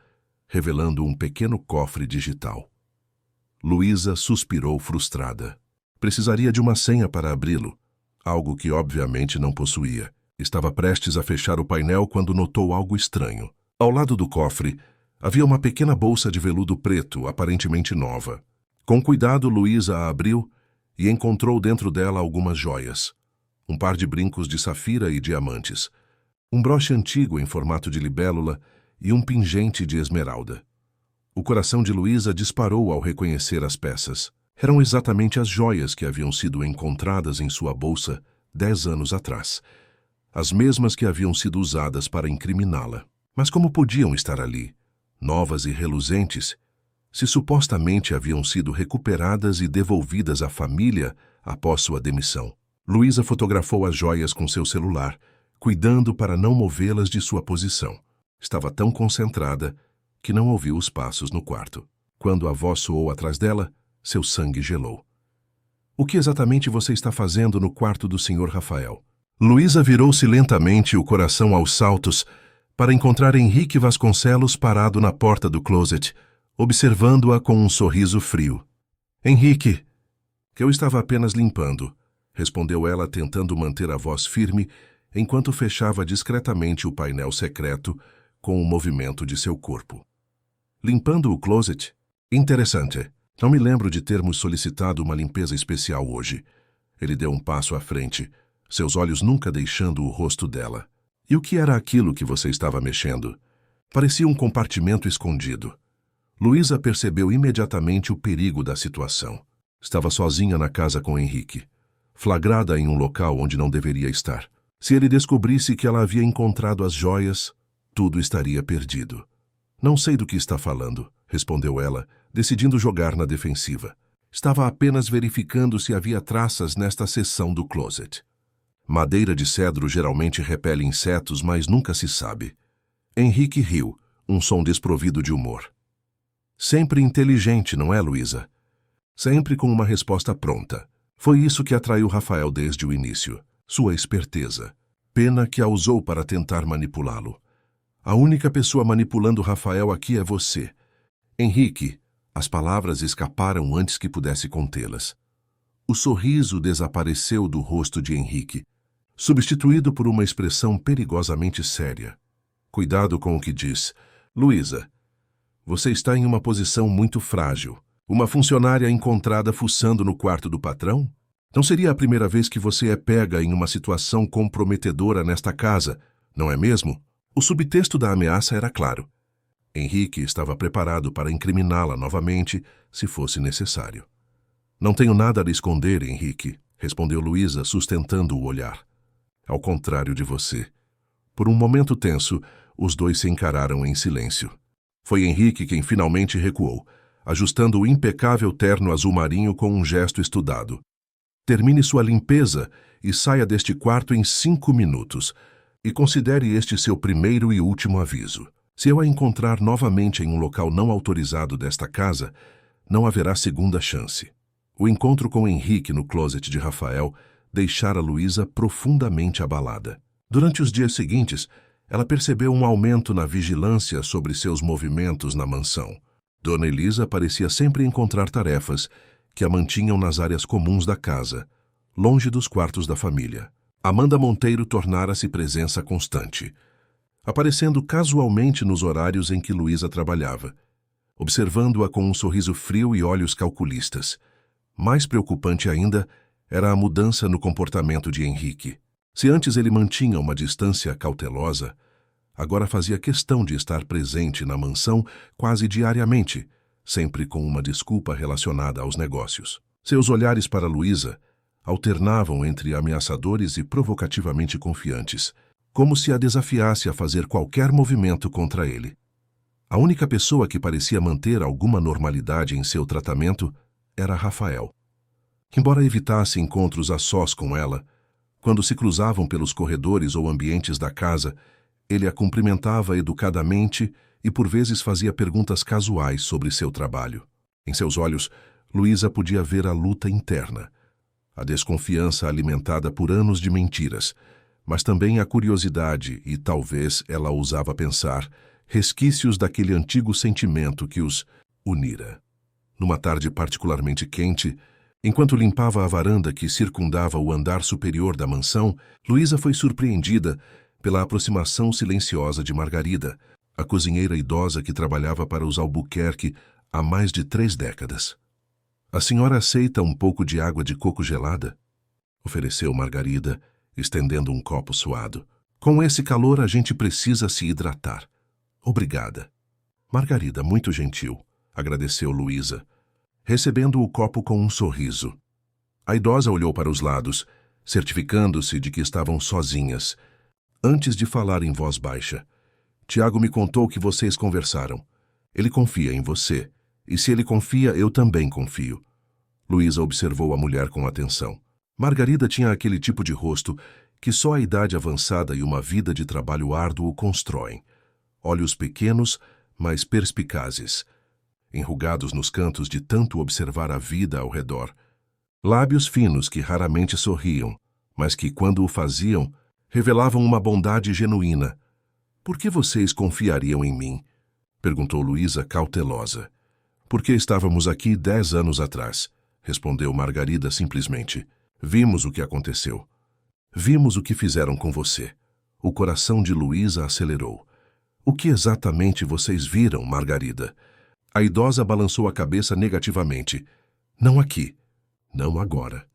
revelando um pequeno cofre digital. Luísa suspirou frustrada. Precisaria de uma senha para abri-lo, algo que obviamente não possuía. Estava prestes a fechar o painel quando notou algo estranho. Ao lado do cofre, havia uma pequena bolsa de veludo preto, aparentemente nova. Com cuidado, Luísa a abriu e encontrou dentro dela algumas joias. um par de brincos de safira e diamantes, um broche antigo em formato de libélula e um pingente de esmeralda. O coração de Luísa disparou ao reconhecer as peças. Eram exatamente as joias que haviam sido encontradas em sua bolsa 10 anos atrás, as mesmas que haviam sido usadas para incriminá-la. Mas como podiam estar ali, novas e reluzentes, se supostamente haviam sido recuperadas e devolvidas à família após sua demissão? Luísa fotografou as joias com seu celular, cuidando para não movê-las de sua posição. Estava tão concentrada que não ouviu os passos no quarto. Quando a voz soou atrás dela, seu sangue gelou. O que exatamente você está fazendo no quarto do Sr. Rafael? Luísa virou-se lentamente, o coração aos saltos, para encontrar Henrique Vasconcelos parado na porta do closet, observando-a com um sorriso frio. Henrique, que eu estava apenas limpando, respondeu ela, tentando manter a voz firme, enquanto fechava discretamente o painel secreto com o movimento de seu corpo. Limpando o closet? Interessante. Não me lembro de termos solicitado uma limpeza especial hoje. Ele deu um passo à frente, seus olhos nunca deixando o rosto dela. E o que era aquilo que você estava mexendo? Parecia um compartimento escondido. Luísa percebeu imediatamente o perigo da situação. Estava sozinha na casa com Henrique, flagrada em um local onde não deveria estar. Se ele descobrisse que ela havia encontrado as joias, tudo estaria perdido. Não sei do que está falando, respondeu ela, decidindo jogar na defensiva. Estava apenas verificando se havia traças nesta seção do closet. Madeira de cedro geralmente repele insetos, mas nunca se sabe. Henrique riu, um som desprovido de humor. Sempre inteligente, não é, Luísa? Sempre com uma resposta pronta. Foi isso que atraiu Rafael desde o início. Sua esperteza. Pena que a usou para tentar manipulá-lo. A única pessoa manipulando Rafael aqui é você. Henrique, as palavras escaparam antes que pudesse contê-las. O sorriso desapareceu do rosto de Henrique, substituído por uma expressão perigosamente séria. Cuidado com o que diz. Luísa, você está em uma posição muito frágil. Uma funcionária encontrada fuçando no quarto do patrão? Não seria a primeira vez que você é pega em uma situação comprometedora nesta casa, não é mesmo? O subtexto da ameaça era claro. Henrique estava preparado para incriminá-la novamente, se fosse necessário. Não tenho nada a lhe esconder, Henrique, respondeu Luísa, sustentando o olhar. Ao contrário de você. Por um momento tenso, os dois se encararam em silêncio. Foi Henrique quem finalmente recuou, ajustando o impecável terno azul marinho com um gesto estudado. Termine sua limpeza e saia deste quarto em 5 minutos. E considere este seu primeiro e último aviso. Se eu a encontrar novamente em um local não autorizado desta casa, não haverá segunda chance. O encontro com Henrique no closet de Rafael deixara Luísa profundamente abalada. Durante os dias seguintes, ela percebeu um aumento na vigilância sobre seus movimentos na mansão. Dona Elisa parecia sempre encontrar tarefas que a mantinham nas áreas comuns da casa, longe dos quartos da família. Amanda Monteiro tornara-se presença constante, aparecendo casualmente nos horários em que Luísa trabalhava, observando-a com um sorriso frio e olhos calculistas. Mais preocupante ainda era a mudança no comportamento de Henrique. Se antes ele mantinha uma distância cautelosa, agora fazia questão de estar presente na mansão quase diariamente, sempre com uma desculpa relacionada aos negócios. Seus olhares para Luísa alternavam entre ameaçadores e provocativamente confiantes, como se a desafiasse a fazer qualquer movimento contra ele. A única pessoa que parecia manter alguma normalidade em seu tratamento era Rafael. Embora evitasse encontros a sós com ela, quando se cruzavam pelos corredores ou ambientes da casa, ele a cumprimentava educadamente e por vezes fazia perguntas casuais sobre seu trabalho. Em seus olhos, Luísa podia ver a luta interna, a desconfiança alimentada por anos de mentiras, mas também a curiosidade e, talvez, ela ousava pensar, resquícios daquele antigo sentimento que os unira. Numa tarde particularmente quente, enquanto limpava a varanda que circundava o andar superior da mansão, Luísa foi surpreendida pela aproximação silenciosa de Margarida, a cozinheira idosa que trabalhava para os Albuquerque há mais de 3 décadas. "A senhora aceita um pouco de água de coco gelada?" ofereceu Margarida, estendendo um copo suado. Com esse calor a gente precisa se hidratar. Obrigada. Margarida, muito gentil, agradeceu Luísa, recebendo o copo com um sorriso. A idosa olhou para os lados, certificando-se de que estavam sozinhas, antes de falar em voz baixa. Tiago me contou que vocês conversaram. Ele confia em você, e se ele confia, eu também confio. Luísa observou a mulher com atenção. Margarida tinha aquele tipo de rosto que só a idade avançada e uma vida de trabalho árduo constroem. Olhos pequenos, mas perspicazes, enrugados nos cantos de tanto observar a vida ao redor. Lábios finos que raramente sorriam, mas que, quando o faziam, revelavam uma bondade genuína. Por que vocês confiariam em mim? Perguntou Luísa cautelosa. Porque estávamos aqui 10 anos atrás, respondeu Margarida simplesmente. Vimos o que aconteceu. Vimos o que fizeram com você. O coração de Luísa acelerou. O que exatamente vocês viram, Margarida? A idosa balançou a cabeça negativamente. Não aqui. Não agora.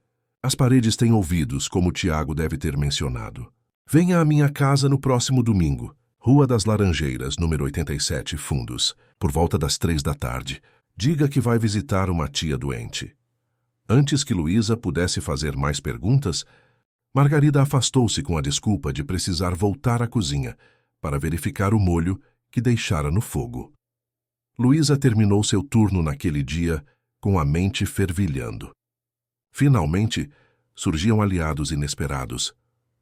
As paredes têm ouvidos, como Tiago deve ter mencionado. Venha à minha casa no próximo domingo. Rua das Laranjeiras, número 87, Fundos, por volta das 3 da tarde. Diga que vai visitar uma tia doente. Antes que Luísa pudesse fazer mais perguntas, Margarida afastou-se com a desculpa de precisar voltar à cozinha para verificar o molho que deixara no fogo. Luísa terminou seu turno naquele dia com a mente fervilhando. Finalmente, surgiam aliados inesperados,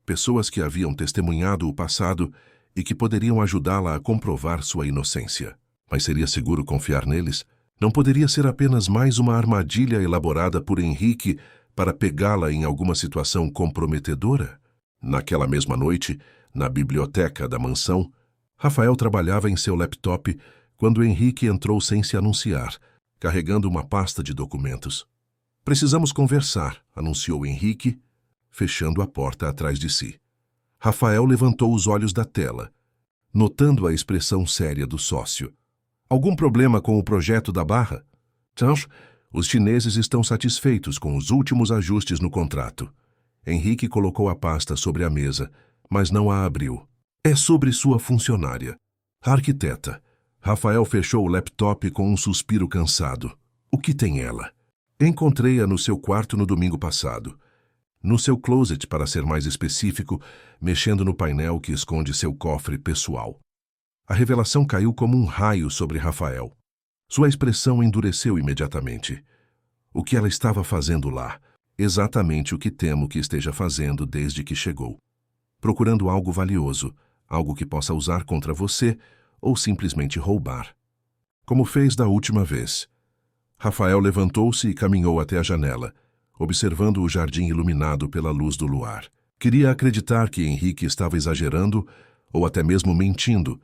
pessoas que haviam testemunhado o passado e que poderiam ajudá-la a comprovar sua inocência. Mas seria seguro confiar neles? Não poderia ser apenas mais uma armadilha elaborada por Henrique para pegá-la em alguma situação comprometedora? Naquela mesma noite, na biblioteca da mansão, Rafael trabalhava em seu laptop quando Henrique entrou sem se anunciar, carregando uma pasta de documentos. Precisamos conversar, anunciou Henrique, fechando a porta atrás de si. Rafael levantou os olhos da tela, notando a expressão séria do sócio. Algum problema com o projeto da Barra? Não, os chineses estão satisfeitos com os últimos ajustes no contrato. Henrique colocou a pasta sobre a mesa, mas não a abriu. É sobre sua funcionária. A arquiteta. Rafael fechou o laptop com um suspiro cansado. O que tem ela? Encontrei-a no seu quarto no domingo passado. No seu closet, para ser mais específico, mexendo no painel que esconde seu cofre pessoal. A revelação caiu como um raio sobre Rafael. Sua expressão endureceu imediatamente. O que ela estava fazendo lá? Exatamente o que temo que esteja fazendo desde que chegou. Procurando algo valioso, algo que possa usar contra você ou simplesmente roubar. Como fez da última vez. Rafael levantou-se e caminhou até a janela, observando o jardim iluminado pela luz do luar. Queria acreditar que Henrique estava exagerando ou até mesmo mentindo,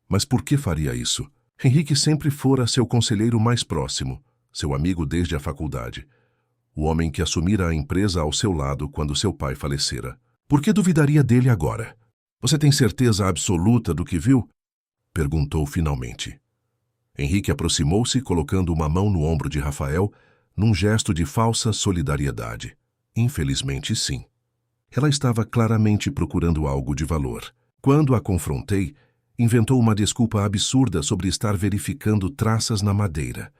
mas por que faria isso? Henrique sempre fora seu conselheiro mais próximo, seu amigo desde a faculdade. O homem que assumira a empresa ao seu lado quando seu pai falecera. Por que duvidaria dele agora? Você tem certeza absoluta do que viu? Perguntou finalmente. Henrique aproximou-se, colocando uma mão no ombro de Rafael, num gesto de falsa solidariedade. Infelizmente, sim. Ela estava claramente procurando algo de valor. Quando a confrontei, inventou uma desculpa absurda sobre estar verificando traças na madeira.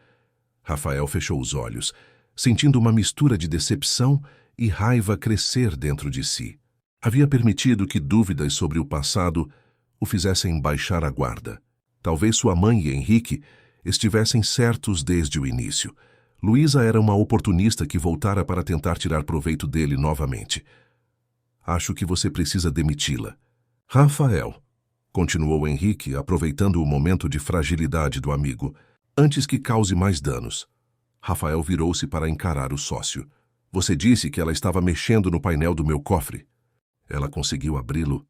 Rafael fechou os olhos, sentindo uma mistura de decepção e raiva crescer dentro de si. Havia permitido que dúvidas sobre o passado o fizessem baixar a guarda. Talvez sua mãe e Henrique estivessem certos desde o início. Luísa era uma oportunista que voltara para tentar tirar proveito dele novamente. Acho que você precisa demiti-la. Rafael, continuou Henrique, aproveitando o momento de fragilidade do amigo, antes que cause mais danos. Rafael virou-se para encarar o sócio. Você disse que ela estava mexendo no painel do meu cofre. Ela conseguiu abri-lo?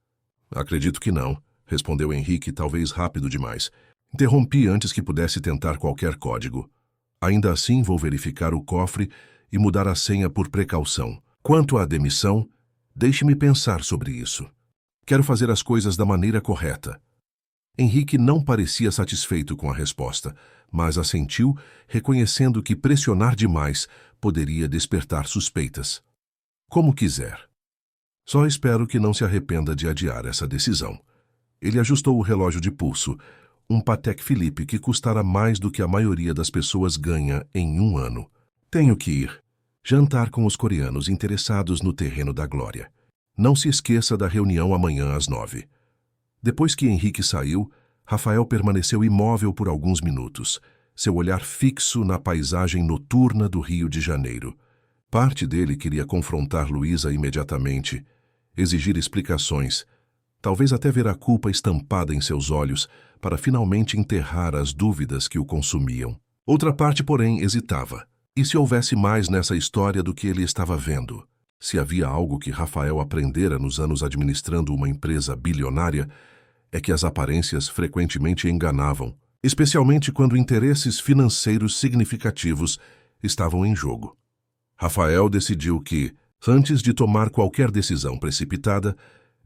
Acredito que não, respondeu Henrique, talvez rápido demais. Interrompi antes que pudesse tentar qualquer código. Ainda assim, vou verificar o cofre e mudar a senha por precaução. Quanto à demissão, deixe-me pensar sobre isso. Quero fazer as coisas da maneira correta. Henrique não parecia satisfeito com a resposta, mas assentiu, reconhecendo que pressionar demais poderia despertar suspeitas. Como quiser. Só espero que não se arrependa de adiar essa decisão. Ele ajustou o relógio de pulso, um Patek Philippe que custara mais do que a maioria das pessoas ganha em um ano. Tenho que ir. Jantar com os coreanos interessados no terreno da glória. Não se esqueça da reunião amanhã às 9. Depois que Henrique saiu, Rafael permaneceu imóvel por alguns minutos, seu olhar fixo na paisagem noturna do Rio de Janeiro. Parte dele queria confrontar Luísa imediatamente, exigir explicações, talvez até ver a culpa estampada em seus olhos para finalmente enterrar as dúvidas que o consumiam. Outra parte, porém, hesitava. E se houvesse mais nessa história do que ele estava vendo? Se havia algo que Rafael aprendera nos anos administrando uma empresa bilionária, é que as aparências frequentemente enganavam, especialmente quando interesses financeiros significativos estavam em jogo. Rafael decidiu que, antes de tomar qualquer decisão precipitada,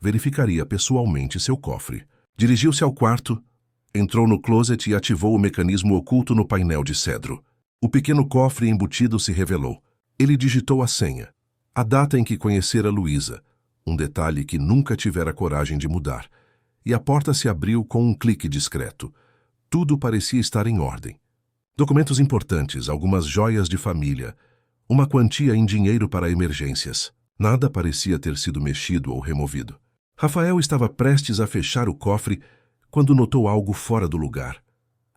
verificaria pessoalmente seu cofre. Dirigiu-se ao quarto, entrou no closet e ativou o mecanismo oculto no painel de cedro. O pequeno cofre embutido se revelou. Ele digitou a senha, a data em que conhecera Luísa, um detalhe que nunca tivera coragem de mudar, e a porta se abriu com um clique discreto. Tudo parecia estar em ordem. Documentos importantes, algumas joias de família, uma quantia em dinheiro para emergências. Nada parecia ter sido mexido ou removido. Rafael estava prestes a fechar o cofre quando notou algo fora do lugar.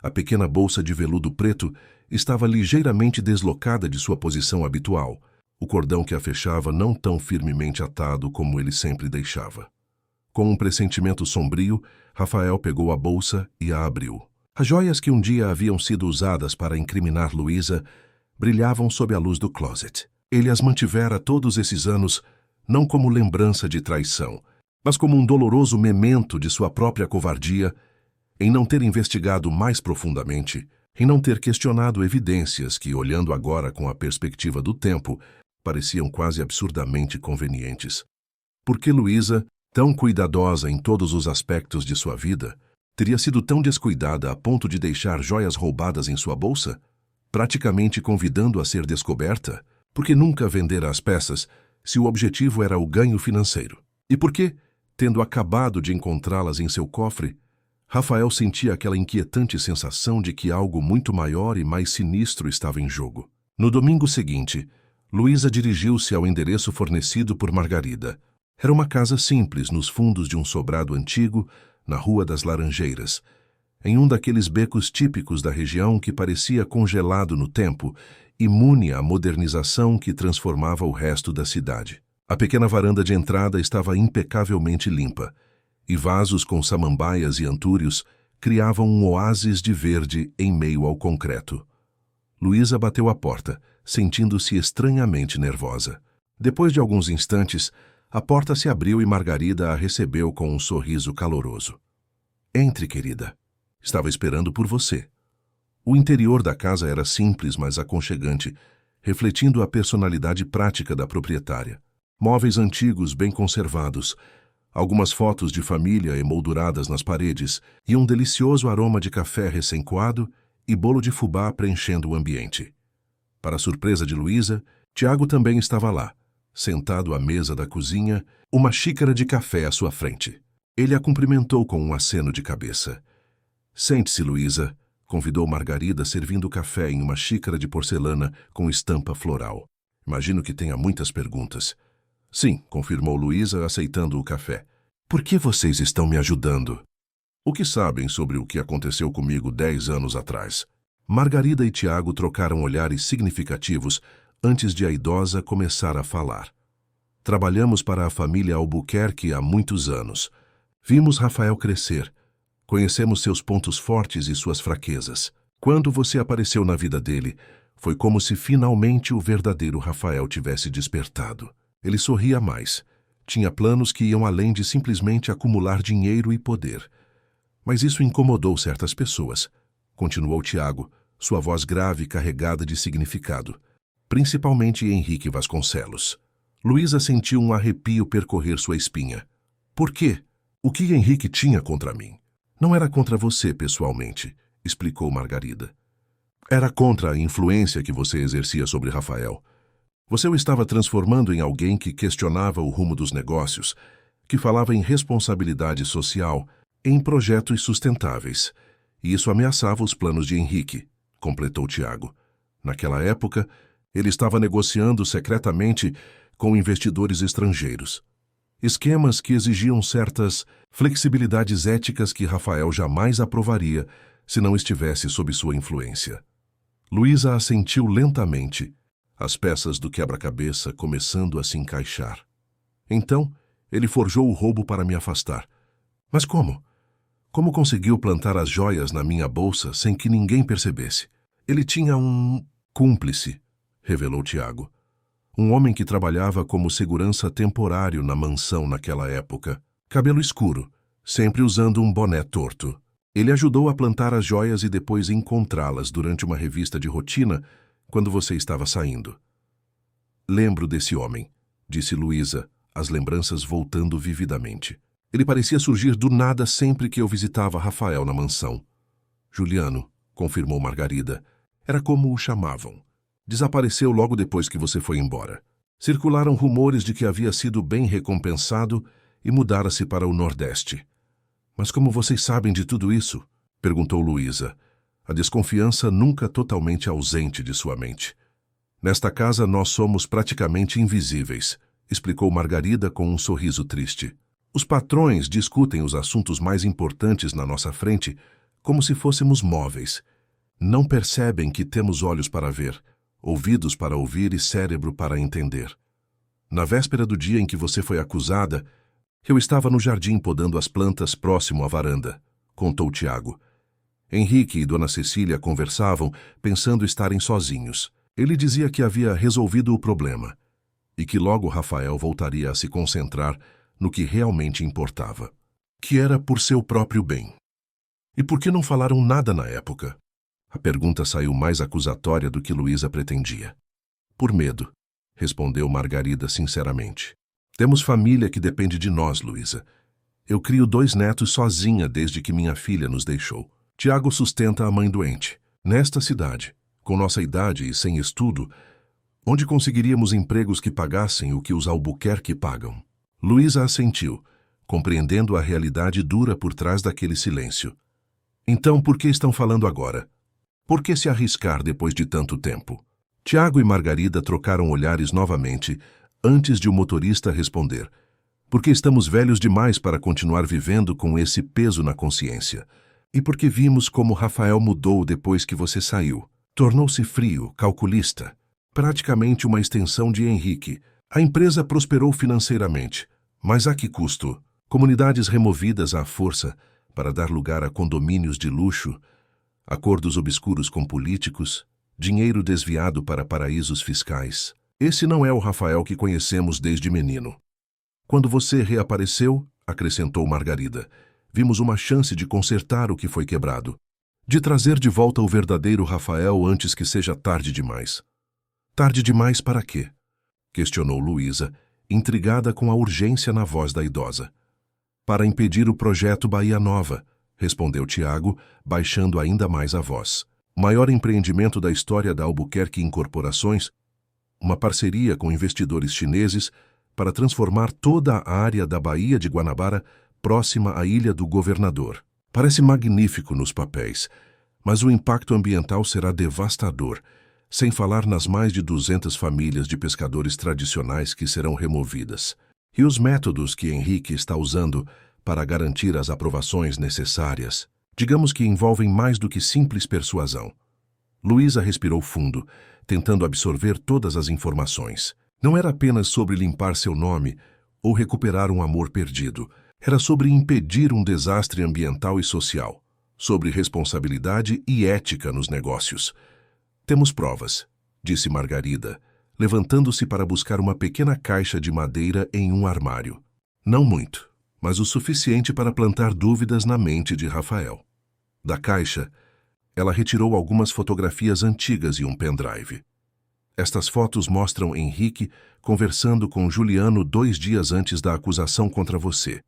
A pequena bolsa de veludo preto estava ligeiramente deslocada de sua posição habitual, o cordão que a fechava não tão firmemente atado como ele sempre deixava. Com um pressentimento sombrio, Rafael pegou a bolsa e a abriu. As joias que um dia haviam sido usadas para incriminar Luísa brilhavam sob a luz do closet. Ele as mantivera todos esses anos, não como lembrança de traição, mas como um doloroso memento de sua própria covardia em não ter investigado mais profundamente, em não ter questionado evidências que, olhando agora com a perspectiva do tempo, pareciam quase absurdamente convenientes. Por que Luísa, tão cuidadosa em todos os aspectos de sua vida, teria sido tão descuidada a ponto de deixar joias roubadas em sua bolsa, praticamente convidando a ser descoberta? Por que nunca vendera as peças se o objetivo era o ganho financeiro? E por que, tendo acabado de encontrá-las em seu cofre, Rafael sentia aquela inquietante sensação de que algo muito maior e mais sinistro estava em jogo? No domingo seguinte, Luísa dirigiu-se ao endereço fornecido por Margarida. Era uma casa simples nos fundos de um sobrado antigo, na Rua das Laranjeiras, em um daqueles becos típicos da região que parecia congelado no tempo, imune à modernização que transformava o resto da cidade. A pequena varanda de entrada estava impecavelmente limpa, e vasos com samambaias e antúrios criavam um oásis de verde em meio ao concreto. Luísa bateu à porta, sentindo-se estranhamente nervosa. Depois de alguns instantes, a porta se abriu e Margarida a recebeu com um sorriso caloroso. Entre, querida. Estava esperando por você. O interior da casa era simples, mas aconchegante, refletindo a personalidade prática da proprietária. Móveis antigos bem conservados, algumas fotos de família emolduradas nas paredes e um delicioso aroma de café recém-coado e bolo de fubá preenchendo o ambiente. Para a surpresa de Luísa, Tiago também estava lá, sentado à mesa da cozinha, uma xícara de café à sua frente. Ele a cumprimentou com um aceno de cabeça. Sente-se, Luísa, convidou Margarida, servindo o café em uma xícara de porcelana com estampa floral. Imagino que tenha muitas perguntas. Sim, confirmou Luísa, aceitando o café. Por que vocês estão me ajudando? O que sabem sobre o que aconteceu comigo 10 anos atrás? Margarida e Tiago trocaram olhares significativos antes de a idosa começar a falar. Trabalhamos para a família Albuquerque há muitos anos. Vimos Rafael crescer. Conhecemos seus pontos fortes e suas fraquezas. Quando você apareceu na vida dele, foi como se finalmente o verdadeiro Rafael tivesse despertado. Ele sorria mais. Tinha planos que iam além de simplesmente acumular dinheiro e poder. Mas isso incomodou certas pessoas, continuou Tiago, sua voz grave e carregada de significado. Principalmente Henrique Vasconcelos. Luísa sentiu um arrepio percorrer sua espinha. Por quê? O que Henrique tinha contra mim? Não era contra você pessoalmente, explicou Margarida. Era contra a influência que você exercia sobre Rafael. Você o estava transformando em alguém que questionava o rumo dos negócios, que falava em responsabilidade social, em projetos sustentáveis. E isso ameaçava os planos de Henrique, completou Tiago. Naquela época, ele estava negociando secretamente com investidores estrangeiros. Esquemas que exigiam certas flexibilidades éticas que Rafael jamais aprovaria se não estivesse sob sua influência. Luísa assentiu lentamente, as peças do quebra-cabeça começando a se encaixar. Então, ele forjou o roubo para me afastar. Mas como? Como conseguiu plantar as joias na minha bolsa sem que ninguém percebesse? Ele tinha um cúmplice, revelou Tiago. Um homem que trabalhava como segurança temporário na mansão naquela época. Cabelo escuro, sempre usando um boné torto. Ele ajudou a plantar as joias e depois encontrá-las durante uma revista de rotina quando você estava saindo. Lembro desse homem, disse Luísa, as lembranças voltando vividamente. Ele parecia surgir do nada sempre que eu visitava Rafael na mansão. Juliano, confirmou Margarida. Era como o chamavam. Desapareceu logo depois que você foi embora. Circularam rumores de que havia sido bem recompensado e mudara-se para o Nordeste. Mas como vocês sabem de tudo isso? Perguntou Luísa, a desconfiança nunca totalmente ausente de sua mente. Nesta casa nós somos praticamente invisíveis, explicou Margarida com um sorriso triste. Os patrões discutem os assuntos mais importantes na nossa frente como se fôssemos móveis. Não percebem que temos olhos para ver, ouvidos para ouvir e cérebro para entender. Na véspera do dia em que você foi acusada, eu estava no jardim podando as plantas próximo à varanda, contou Tiago. Henrique e Dona Cecília conversavam, pensando estarem sozinhos. Ele dizia que havia resolvido o problema e que logo Rafael voltaria a se concentrar no que realmente importava, que era por seu próprio bem. E por que não falaram nada na época? A pergunta saiu mais acusatória do que Luísa pretendia. Por medo, respondeu Margarida sinceramente. Temos família que depende de nós, Luísa. Eu crio 2 netos sozinha desde que minha filha nos deixou. Tiago sustenta a mãe doente. Nesta cidade, com nossa idade e sem estudo, onde conseguiríamos empregos que pagassem o que os Albuquerque pagam? Luísa assentiu, compreendendo a realidade dura por trás daquele silêncio. Então, por que estão falando agora? Por que se arriscar depois de tanto tempo? Tiago e Margarida trocaram olhares novamente, antes de o motorista responder. Porque estamos velhos demais para continuar vivendo com esse peso na consciência. E porque vimos como Rafael mudou depois que você saiu. Tornou-se frio, calculista. Praticamente uma extensão de Henrique. A empresa prosperou financeiramente. Mas a que custo? Comunidades removidas à força para dar lugar a condomínios de luxo, acordos obscuros com políticos, dinheiro desviado para paraísos fiscais. Esse não é o Rafael que conhecemos desde menino. Quando você reapareceu, acrescentou Margarida, vimos uma chance de consertar o que foi quebrado, de trazer de volta o verdadeiro Rafael antes que seja tarde demais. Tarde demais para quê? Questionou Luísa, intrigada com a urgência na voz da idosa. Para impedir o projeto Bahia Nova, respondeu Tiago, baixando ainda mais a voz. Maior empreendimento da história da Albuquerque Incorporações, uma parceria com investidores chineses para transformar toda a área da Baía de Guanabara próxima à Ilha do Governador. Parece magnífico nos papéis, mas o impacto ambiental será devastador, sem falar nas mais de 200 famílias de pescadores tradicionais que serão removidas. E os métodos que Henrique está usando para garantir as aprovações necessárias, digamos que envolvem mais do que simples persuasão. Luísa respirou fundo, tentando absorver todas as informações. Não era apenas sobre limpar seu nome ou recuperar um amor perdido. Era sobre impedir um desastre ambiental e social, sobre responsabilidade e ética nos negócios. Temos provas, disse Margarida, levantando-se para buscar uma pequena caixa de madeira em um armário. Não muito, mas o suficiente para plantar dúvidas na mente de Rafael. Da caixa, ela retirou algumas fotografias antigas e um pendrive. Estas fotos mostram Henrique conversando com Juliano 2 dias antes da acusação contra você.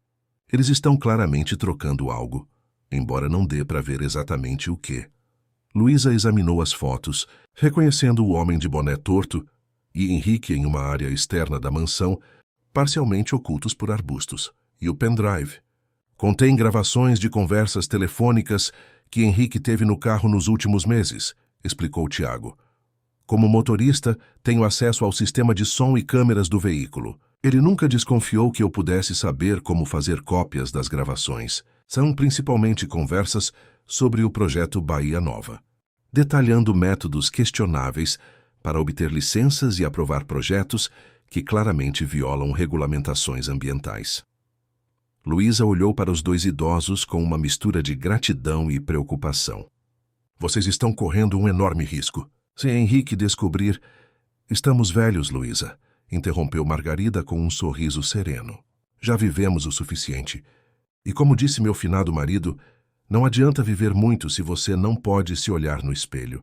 Eles estão claramente trocando algo, embora não dê para ver exatamente o que. Luísa examinou as fotos, reconhecendo o homem de boné torto e Henrique em uma área externa da mansão, parcialmente ocultos por arbustos. E o pendrive contém gravações de conversas telefônicas que Henrique teve no carro nos últimos meses, explicou Tiago. Como motorista, tenho acesso ao sistema de som e câmeras do veículo. Ele nunca desconfiou que eu pudesse saber como fazer cópias das gravações. São principalmente conversas sobre o projeto Bahia Nova, detalhando métodos questionáveis para obter licenças e aprovar projetos que claramente violam regulamentações ambientais. Luísa olhou para os dois idosos com uma mistura de gratidão e preocupação. Vocês estão correndo um enorme risco. Se Henrique descobrir... Estamos velhos, Luísa, interrompeu Margarida com um sorriso sereno. Já vivemos o suficiente. E como disse meu finado marido, não adianta viver muito se você não pode se olhar no espelho.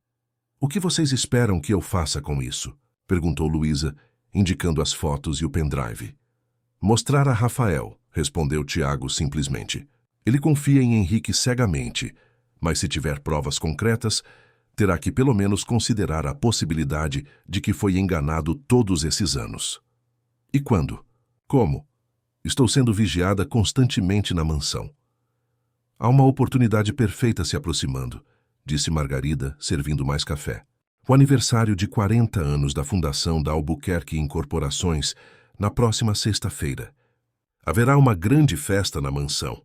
O que vocês esperam que eu faça com isso? Perguntou Luísa, indicando as fotos e o pendrive. Mostrar a Rafael, respondeu Tiago simplesmente. Ele confia em Henrique cegamente, mas se tiver provas concretas, terá que pelo menos considerar a possibilidade de que foi enganado todos esses anos. E quando? Como? Estou sendo vigiada constantemente na mansão. Há uma oportunidade perfeita se aproximando, disse Margarida, servindo mais café. O aniversário de 40 anos da fundação da Albuquerque Incorporações, na próxima sexta-feira. Haverá uma grande festa na mansão.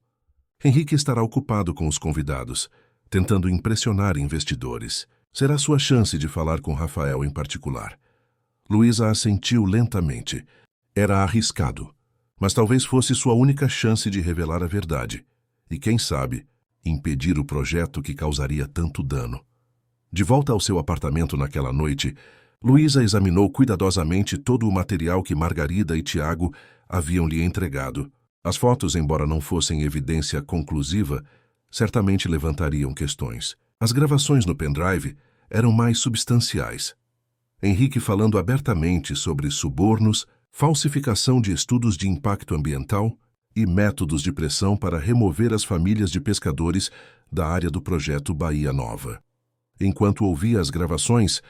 Henrique estará ocupado com os convidados, tentando impressionar investidores. Será sua chance de falar com Rafael em particular. Luísa assentiu lentamente. Era arriscado, mas talvez fosse sua única chance de revelar a verdade. E quem sabe, impedir o projeto que causaria tanto dano. De volta ao seu apartamento naquela noite, Luísa examinou cuidadosamente todo o material que Margarida e Tiago haviam lhe entregado. As fotos, embora não fossem evidência conclusiva, certamente levantariam questões. As gravações no pendrive eram mais substanciais. Henrique falando abertamente sobre subornos, falsificação de estudos de impacto ambiental e métodos de pressão para remover as famílias de pescadores da área do projeto Bahia Nova. Enquanto ouvia as gravações,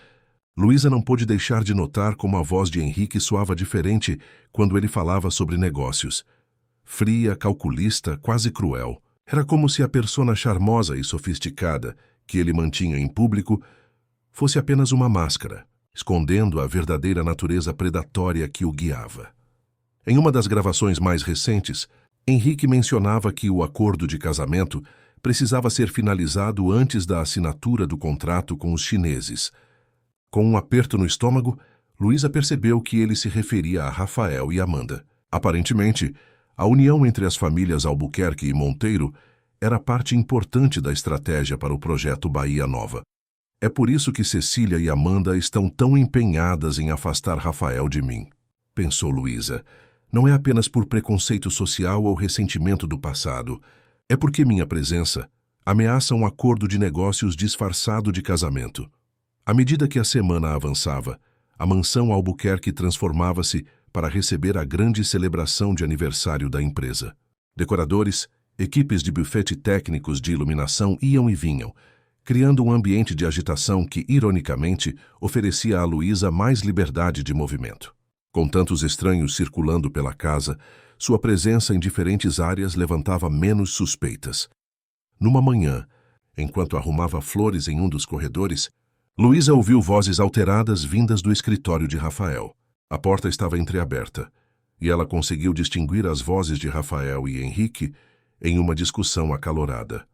Luísa não pôde deixar de notar como a voz de Henrique soava diferente quando ele falava sobre negócios. Fria, calculista, quase cruel. Era como se a persona charmosa e sofisticada que ele mantinha em público fosse apenas uma máscara, escondendo a verdadeira natureza predatória que o guiava. Em uma das gravações mais recentes, Henrique mencionava que o acordo de casamento precisava ser finalizado antes da assinatura do contrato com os chineses. Com um aperto no estômago, Luísa percebeu que ele se referia a Rafael e Amanda. Aparentemente, a união entre as famílias Albuquerque e Monteiro era parte importante da estratégia para o projeto Bahia Nova. É por isso que Cecília e Amanda estão tão empenhadas em afastar Rafael de mim, pensou Luísa. Não é apenas por preconceito social ou ressentimento do passado. É porque minha presença ameaça um acordo de negócios disfarçado de casamento. À medida que a semana avançava, a mansão Albuquerque transformava-se para receber a grande celebração de aniversário da empresa. Decoradores, equipes de buffet e técnicos de iluminação iam e vinham, criando um ambiente de agitação que, ironicamente, oferecia a Luísa mais liberdade de movimento. Com tantos estranhos circulando pela casa, sua presença em diferentes áreas levantava menos suspeitas. Numa manhã, enquanto arrumava flores em um dos corredores, Luísa ouviu vozes alteradas vindas do escritório de Rafael. A porta estava entreaberta, e ela conseguiu distinguir as vozes de Rafael e Henrique em uma discussão acalorada.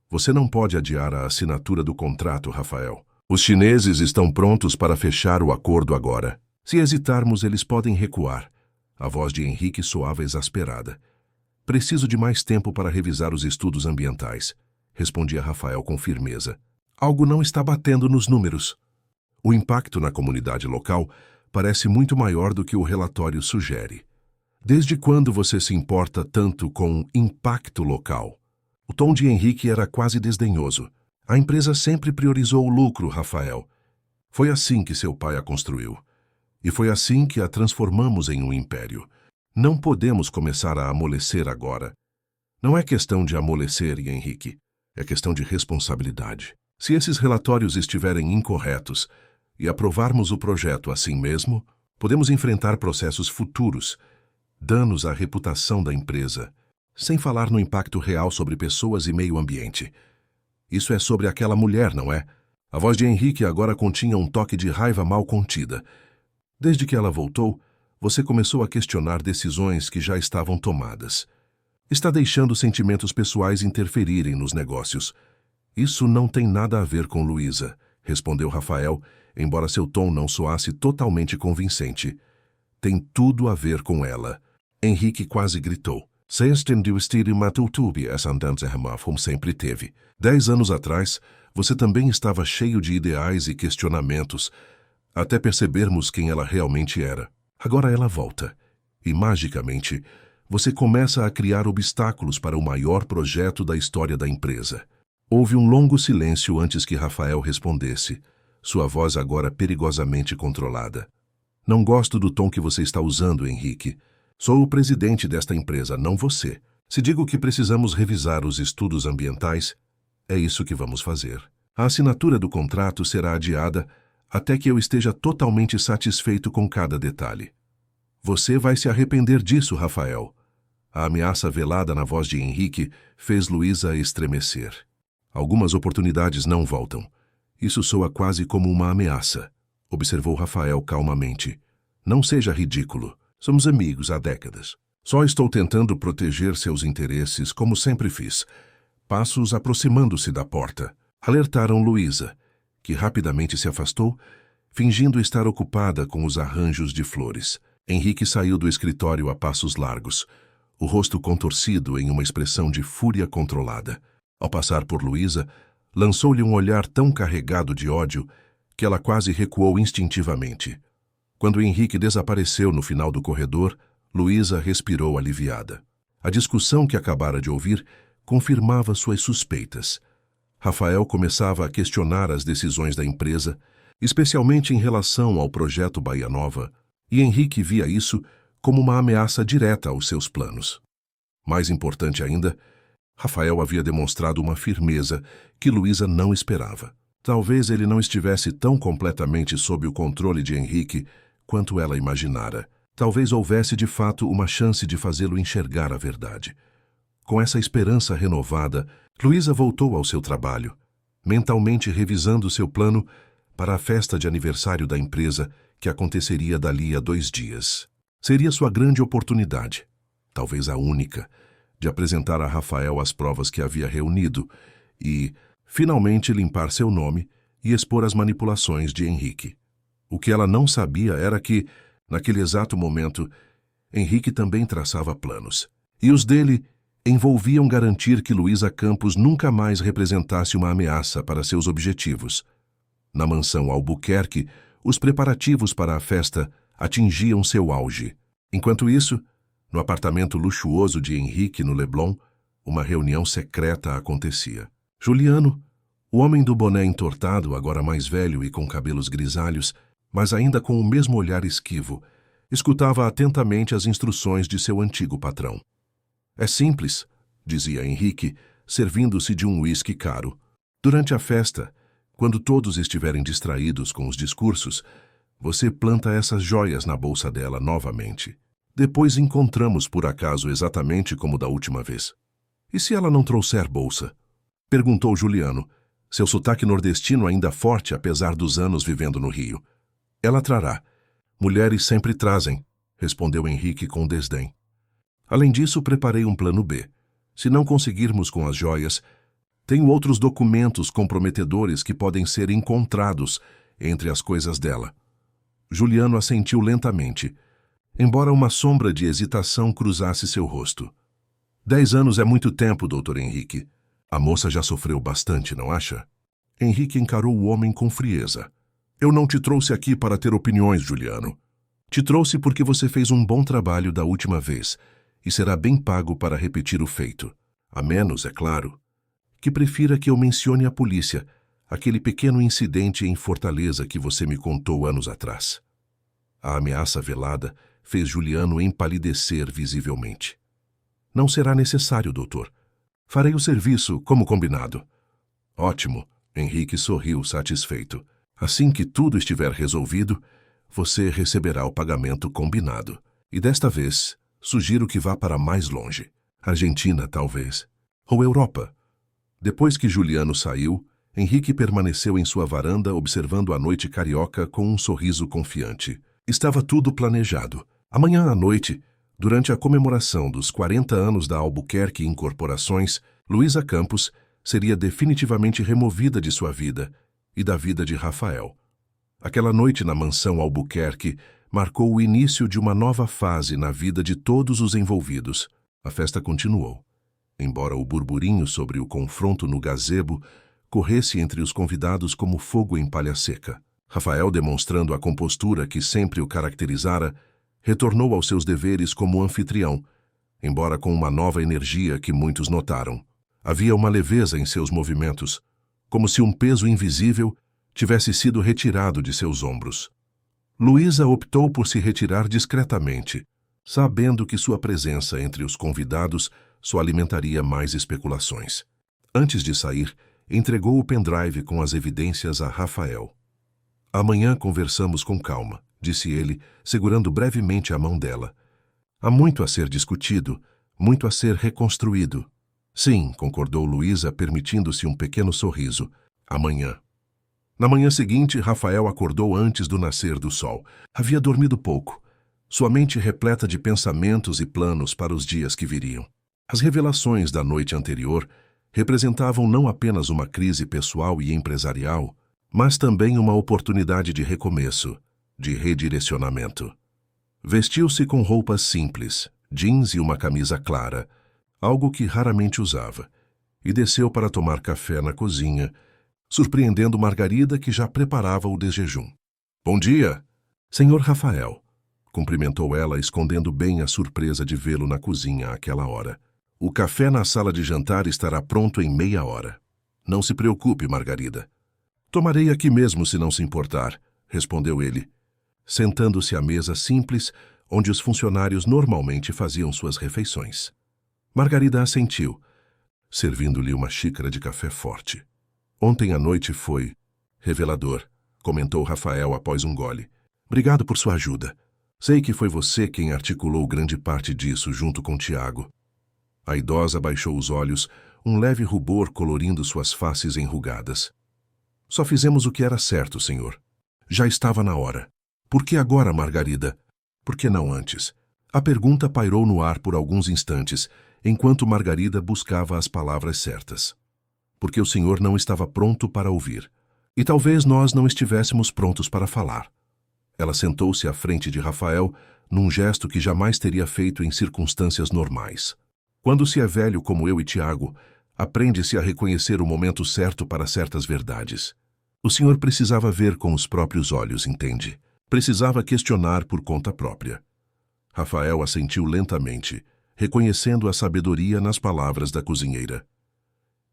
Você não pode adiar a assinatura do contrato, Rafael. Os chineses estão prontos para fechar o acordo agora. Se hesitarmos, eles podem recuar. A voz de Henrique soava exasperada. Preciso de mais tempo para revisar os estudos ambientais, respondia Rafael com firmeza. Algo não está batendo nos números. O impacto na comunidade local parece muito maior do que o relatório sugere. Desde quando você se importa tanto com impacto local? O tom de Henrique era quase desdenhoso. A empresa sempre priorizou o lucro, Rafael. Foi assim que seu pai a construiu. E foi assim que a transformamos em um império. Não podemos começar a amolecer agora. Não é questão de amolecer, Henrique. É questão de responsabilidade. Se esses relatórios estiverem incorretos, e aprovarmos o projeto assim mesmo, podemos enfrentar processos futuros, danos à reputação da empresa, sem falar no impacto real sobre pessoas e meio ambiente. Isso é sobre aquela mulher, não é? A voz de Henrique agora continha um toque de raiva mal contida. Desde que ela voltou, você começou a questionar decisões que já estavam tomadas. Está deixando sentimentos pessoais interferirem nos negócios. Isso não tem nada a ver com Luísa, respondeu Rafael, embora seu tom não soasse totalmente convincente. Tem tudo a ver com ela. Henrique quase gritou. Seestem du estilo matutube essa andança como sempre teve. 10 anos atrás, você também estava cheio de ideais e questionamentos, até percebermos quem ela realmente era. Agora ela volta, e magicamente, você começa a criar obstáculos para o maior projeto da história da empresa. Houve um longo silêncio antes que Rafael respondesse, sua voz agora perigosamente controlada. Não gosto do tom que você está usando, Henrique. Sou o presidente desta empresa, não você. Se digo que precisamos revisar os estudos ambientais, é isso que vamos fazer. A assinatura do contrato será adiada até que eu esteja totalmente satisfeito com cada detalhe. Você vai se arrepender disso, Rafael. A ameaça velada na voz de Henrique fez Luísa estremecer. Algumas oportunidades não voltam. Isso soa quase como uma ameaça, observou Rafael calmamente. Não seja ridículo. Somos amigos há décadas. Só estou tentando proteger seus interesses, como sempre fiz. Passos aproximando-se da porta. Alertaram Luísa, que rapidamente se afastou, fingindo estar ocupada com os arranjos de flores. Henrique saiu do escritório a passos largos, o rosto contorcido em uma expressão de fúria controlada. Ao passar por Luísa, lançou-lhe um olhar tão carregado de ódio que ela quase recuou instintivamente. Quando Henrique desapareceu no final do corredor, Luísa respirou aliviada. A discussão que acabara de ouvir confirmava suas suspeitas. Rafael começava a questionar as decisões da empresa, especialmente em relação ao projeto Bahia Nova, e Henrique via isso como uma ameaça direta aos seus planos. Mais importante ainda, Rafael havia demonstrado uma firmeza que Luísa não esperava. Talvez ele não estivesse tão completamente sob o controle de Henrique quanto ela imaginara. Talvez houvesse de fato uma chance de fazê-lo enxergar a verdade. Com essa esperança renovada, Luísa voltou ao seu trabalho, mentalmente revisando seu plano para a festa de aniversário da empresa que aconteceria dali a 2 dias. Seria sua grande oportunidade, talvez a única, de apresentar a Rafael as provas que havia reunido e, finalmente, limpar seu nome e expor as manipulações de Henrique. O que ela não sabia era que, naquele exato momento, Henrique também traçava planos, e os dele envolviam garantir que Luísa Campos nunca mais representasse uma ameaça para seus objetivos. Na mansão Albuquerque, os preparativos para a festa atingiam seu auge. Enquanto isso, no apartamento luxuoso de Henrique, no Leblon, uma reunião secreta acontecia. Juliano, o homem do boné entortado, agora mais velho e com cabelos grisalhos, mas ainda com o mesmo olhar esquivo, escutava atentamente as instruções de seu antigo patrão. É simples, dizia Henrique, servindo-se de um uísque caro. Durante a festa, quando todos estiverem distraídos com os discursos, você planta essas joias na bolsa dela novamente. Depois encontramos por acaso exatamente como da última vez. E se ela não trouxer bolsa? Perguntou Juliano, seu sotaque nordestino ainda forte apesar dos anos vivendo no Rio. Ela trará. Mulheres sempre trazem, respondeu Henrique com desdém. Além disso, preparei um plano B. Se não conseguirmos com as joias, tenho outros documentos comprometedores que podem ser encontrados entre as coisas dela. Juliano assentiu lentamente, embora uma sombra de hesitação cruzasse seu rosto. 10 anos é muito tempo, Dr. Henrique. A moça já sofreu bastante, não acha? Henrique encarou o homem com frieza. Eu não te trouxe aqui para ter opiniões, Juliano. Te trouxe porque você fez um bom trabalho da última vez e será bem pago para repetir o feito. A menos, é claro, que prefira que eu mencione a polícia, aquele pequeno incidente em Fortaleza que você me contou anos atrás. A ameaça velada fez Juliano empalidecer visivelmente. Não será necessário, doutor. Farei o serviço como combinado. Ótimo, Henrique sorriu satisfeito. Assim que tudo estiver resolvido, você receberá o pagamento combinado. E desta vez, sugiro que vá para mais longe. Argentina, talvez. Ou Europa. Depois que Juliano saiu, Henrique permaneceu em sua varanda observando a noite carioca com um sorriso confiante. Estava tudo planejado. Amanhã à noite, durante a comemoração dos 40 anos da Albuquerque Incorporações, Luísa Campos seria definitivamente removida de sua vida e da vida de Rafael. Aquela noite na mansão Albuquerque marcou o início de uma nova fase na vida de todos os envolvidos. A festa continuou. Embora o burburinho sobre o confronto no gazebo corresse entre os convidados como fogo em palha seca. Rafael, demonstrando a compostura que sempre o caracterizara, retornou aos seus deveres como anfitrião, embora com uma nova energia que muitos notaram. Havia uma leveza em seus movimentos, como se um peso invisível tivesse sido retirado de seus ombros. Luísa optou por se retirar discretamente, sabendo que sua presença entre os convidados só alimentaria mais especulações. Antes de sair, entregou o pendrive com as evidências a Rafael. Amanhã conversamos com calma, disse ele, segurando brevemente a mão dela. Há muito a ser discutido, muito a ser reconstruído. Sim, concordou Luísa, permitindo-se um pequeno sorriso. Amanhã. Na manhã seguinte, Rafael acordou antes do nascer do sol. Havia dormido pouco, sua mente repleta de pensamentos e planos para os dias que viriam. As revelações da noite anterior representavam não apenas uma crise pessoal e empresarial, mas também uma oportunidade de recomeço, de redirecionamento. Vestiu-se com roupas simples, jeans e uma camisa clara, algo que raramente usava, e desceu para tomar café na cozinha, surpreendendo Margarida, que já preparava o desjejum. Bom dia, senhor Rafael, cumprimentou ela, escondendo bem a surpresa de vê-lo na cozinha àquela hora. O café na sala de jantar estará pronto em meia hora. Não se preocupe, Margarida. Tomarei aqui mesmo, se não se importar, respondeu ele, sentando-se à mesa simples, onde os funcionários normalmente faziam suas refeições. Margarida assentiu, servindo-lhe uma xícara de café forte. Ontem à noite foi revelador, comentou Rafael após um gole. Obrigado por sua ajuda. Sei que foi você quem articulou grande parte disso junto com Tiago. A idosa baixou os olhos, um leve rubor colorindo suas faces enrugadas. Só fizemos o que era certo, senhor. Já estava na hora. Por que agora, Margarida? Por que não antes? A pergunta pairou no ar por alguns instantes, enquanto Margarida buscava as palavras certas. Porque o senhor não estava pronto para ouvir. E talvez nós não estivéssemos prontos para falar. Ela sentou-se à frente de Rafael, num gesto que jamais teria feito em circunstâncias normais. Quando se é velho como eu e Tiago, aprende-se a reconhecer o momento certo para certas verdades. O senhor precisava ver com os próprios olhos, entende? Precisava questionar por conta própria. Rafael assentiu lentamente, reconhecendo a sabedoria nas palavras da cozinheira.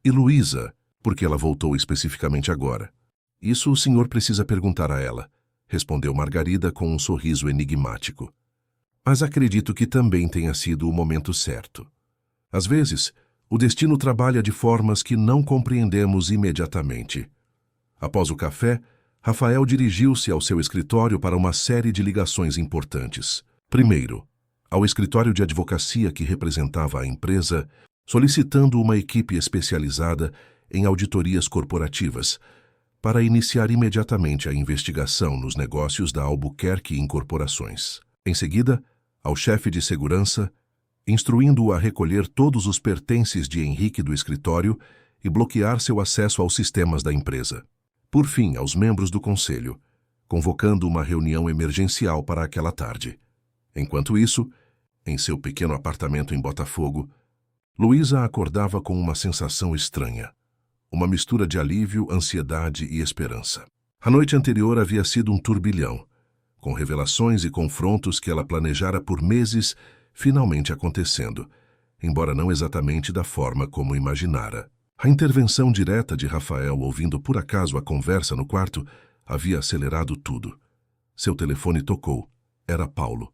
E Luísa, porque ela voltou especificamente agora? Isso o senhor precisa perguntar a ela, respondeu Margarida com um sorriso enigmático. Mas acredito que também tenha sido o momento certo. Às vezes, o destino trabalha de formas que não compreendemos imediatamente. Após o café, Rafael dirigiu-se ao seu escritório para uma série de ligações importantes. Primeiro, ao escritório de advocacia que representava a empresa, solicitando uma equipe especializada em auditorias corporativas, para iniciar imediatamente a investigação nos negócios da Albuquerque Incorporações. Em seguida, ao chefe de segurança, instruindo-o a recolher todos os pertences de Henrique do escritório e bloquear seu acesso aos sistemas da empresa. Por fim, aos membros do conselho, convocando uma reunião emergencial para aquela tarde. Enquanto isso, em seu pequeno apartamento em Botafogo, Luísa acordava com uma sensação estranha, uma mistura de alívio, ansiedade e esperança. A noite anterior havia sido um turbilhão, com revelações e confrontos que ela planejara por meses finalmente acontecendo, embora não exatamente da forma como imaginara. A intervenção direta de Rafael, ouvindo por acaso a conversa no quarto, havia acelerado tudo. Seu telefone tocou. Era Paulo.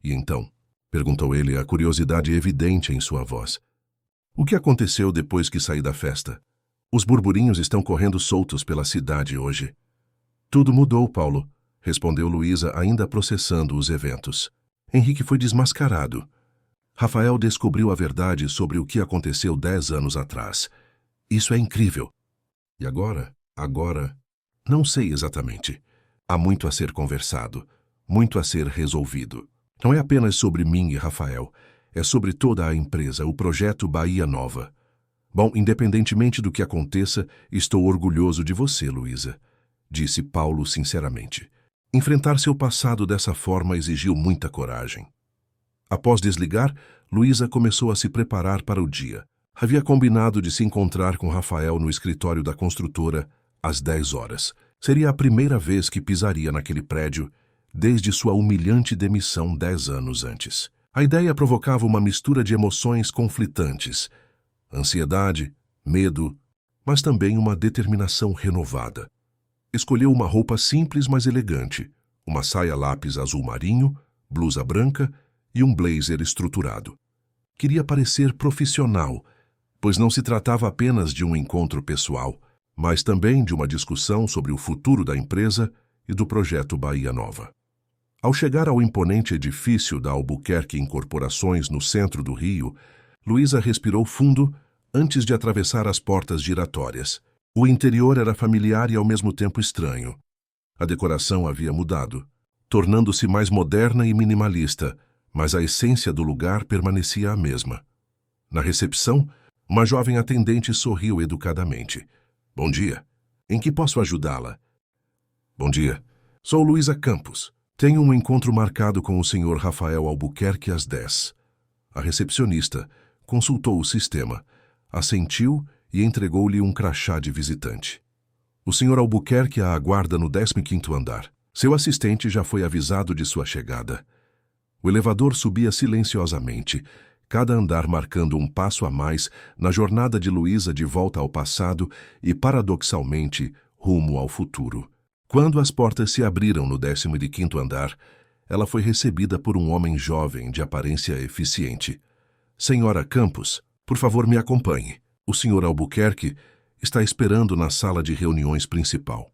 E então? Perguntou ele, a curiosidade evidente em sua voz. O que aconteceu depois que saí da festa? Os burburinhos estão correndo soltos pela cidade hoje. Tudo mudou, Paulo, respondeu Luísa, ainda processando os eventos. Henrique foi desmascarado. Rafael descobriu a verdade sobre o que aconteceu 10 anos atrás. Isso é incrível. E agora? Não sei exatamente. Há muito a ser conversado, muito a ser resolvido. Não é apenas sobre mim e Rafael, é sobre toda a empresa, o projeto Bahia Nova. Bom, independentemente do que aconteça, estou orgulhoso de você, Luísa, disse Paulo sinceramente. Enfrentar seu passado dessa forma exigiu muita coragem. Após desligar, Luísa começou a se preparar para o dia. Havia combinado de se encontrar com Rafael no escritório da construtora às 10 horas. Seria a primeira vez que pisaria naquele prédio desde sua humilhante demissão 10 anos antes. A ideia provocava uma mistura de emoções conflitantes, ansiedade, medo, mas também uma determinação renovada. Escolheu uma roupa simples, mas elegante, uma saia lápis azul marinho, blusa branca e um blazer estruturado. Queria parecer profissional, pois não se tratava apenas de um encontro pessoal, mas também de uma discussão sobre o futuro da empresa e do projeto Bahia Nova. Ao chegar ao imponente edifício da Albuquerque Incorporações no centro do Rio, Luísa respirou fundo antes de atravessar as portas giratórias. O interior era familiar e ao mesmo tempo estranho. A decoração havia mudado, tornando-se mais moderna e minimalista, mas a essência do lugar permanecia a mesma. Na recepção, uma jovem atendente sorriu educadamente. Bom dia. Em que posso ajudá-la? Bom dia. Sou Luísa Campos. Tenho um encontro marcado com o Sr. Rafael Albuquerque às 10. A recepcionista consultou o sistema, assentiu e entregou-lhe um crachá de visitante. O Sr. Albuquerque a aguarda no 15º andar. Seu assistente já foi avisado de sua chegada. O elevador subia silenciosamente, cada andar marcando um passo a mais na jornada de Luísa de volta ao passado e, paradoxalmente, rumo ao futuro. Quando as portas se abriram no 15º andar, ela foi recebida por um homem jovem de aparência eficiente. Senhora Campos, por favor, me acompanhe. O Sr. Albuquerque está esperando na sala de reuniões principal.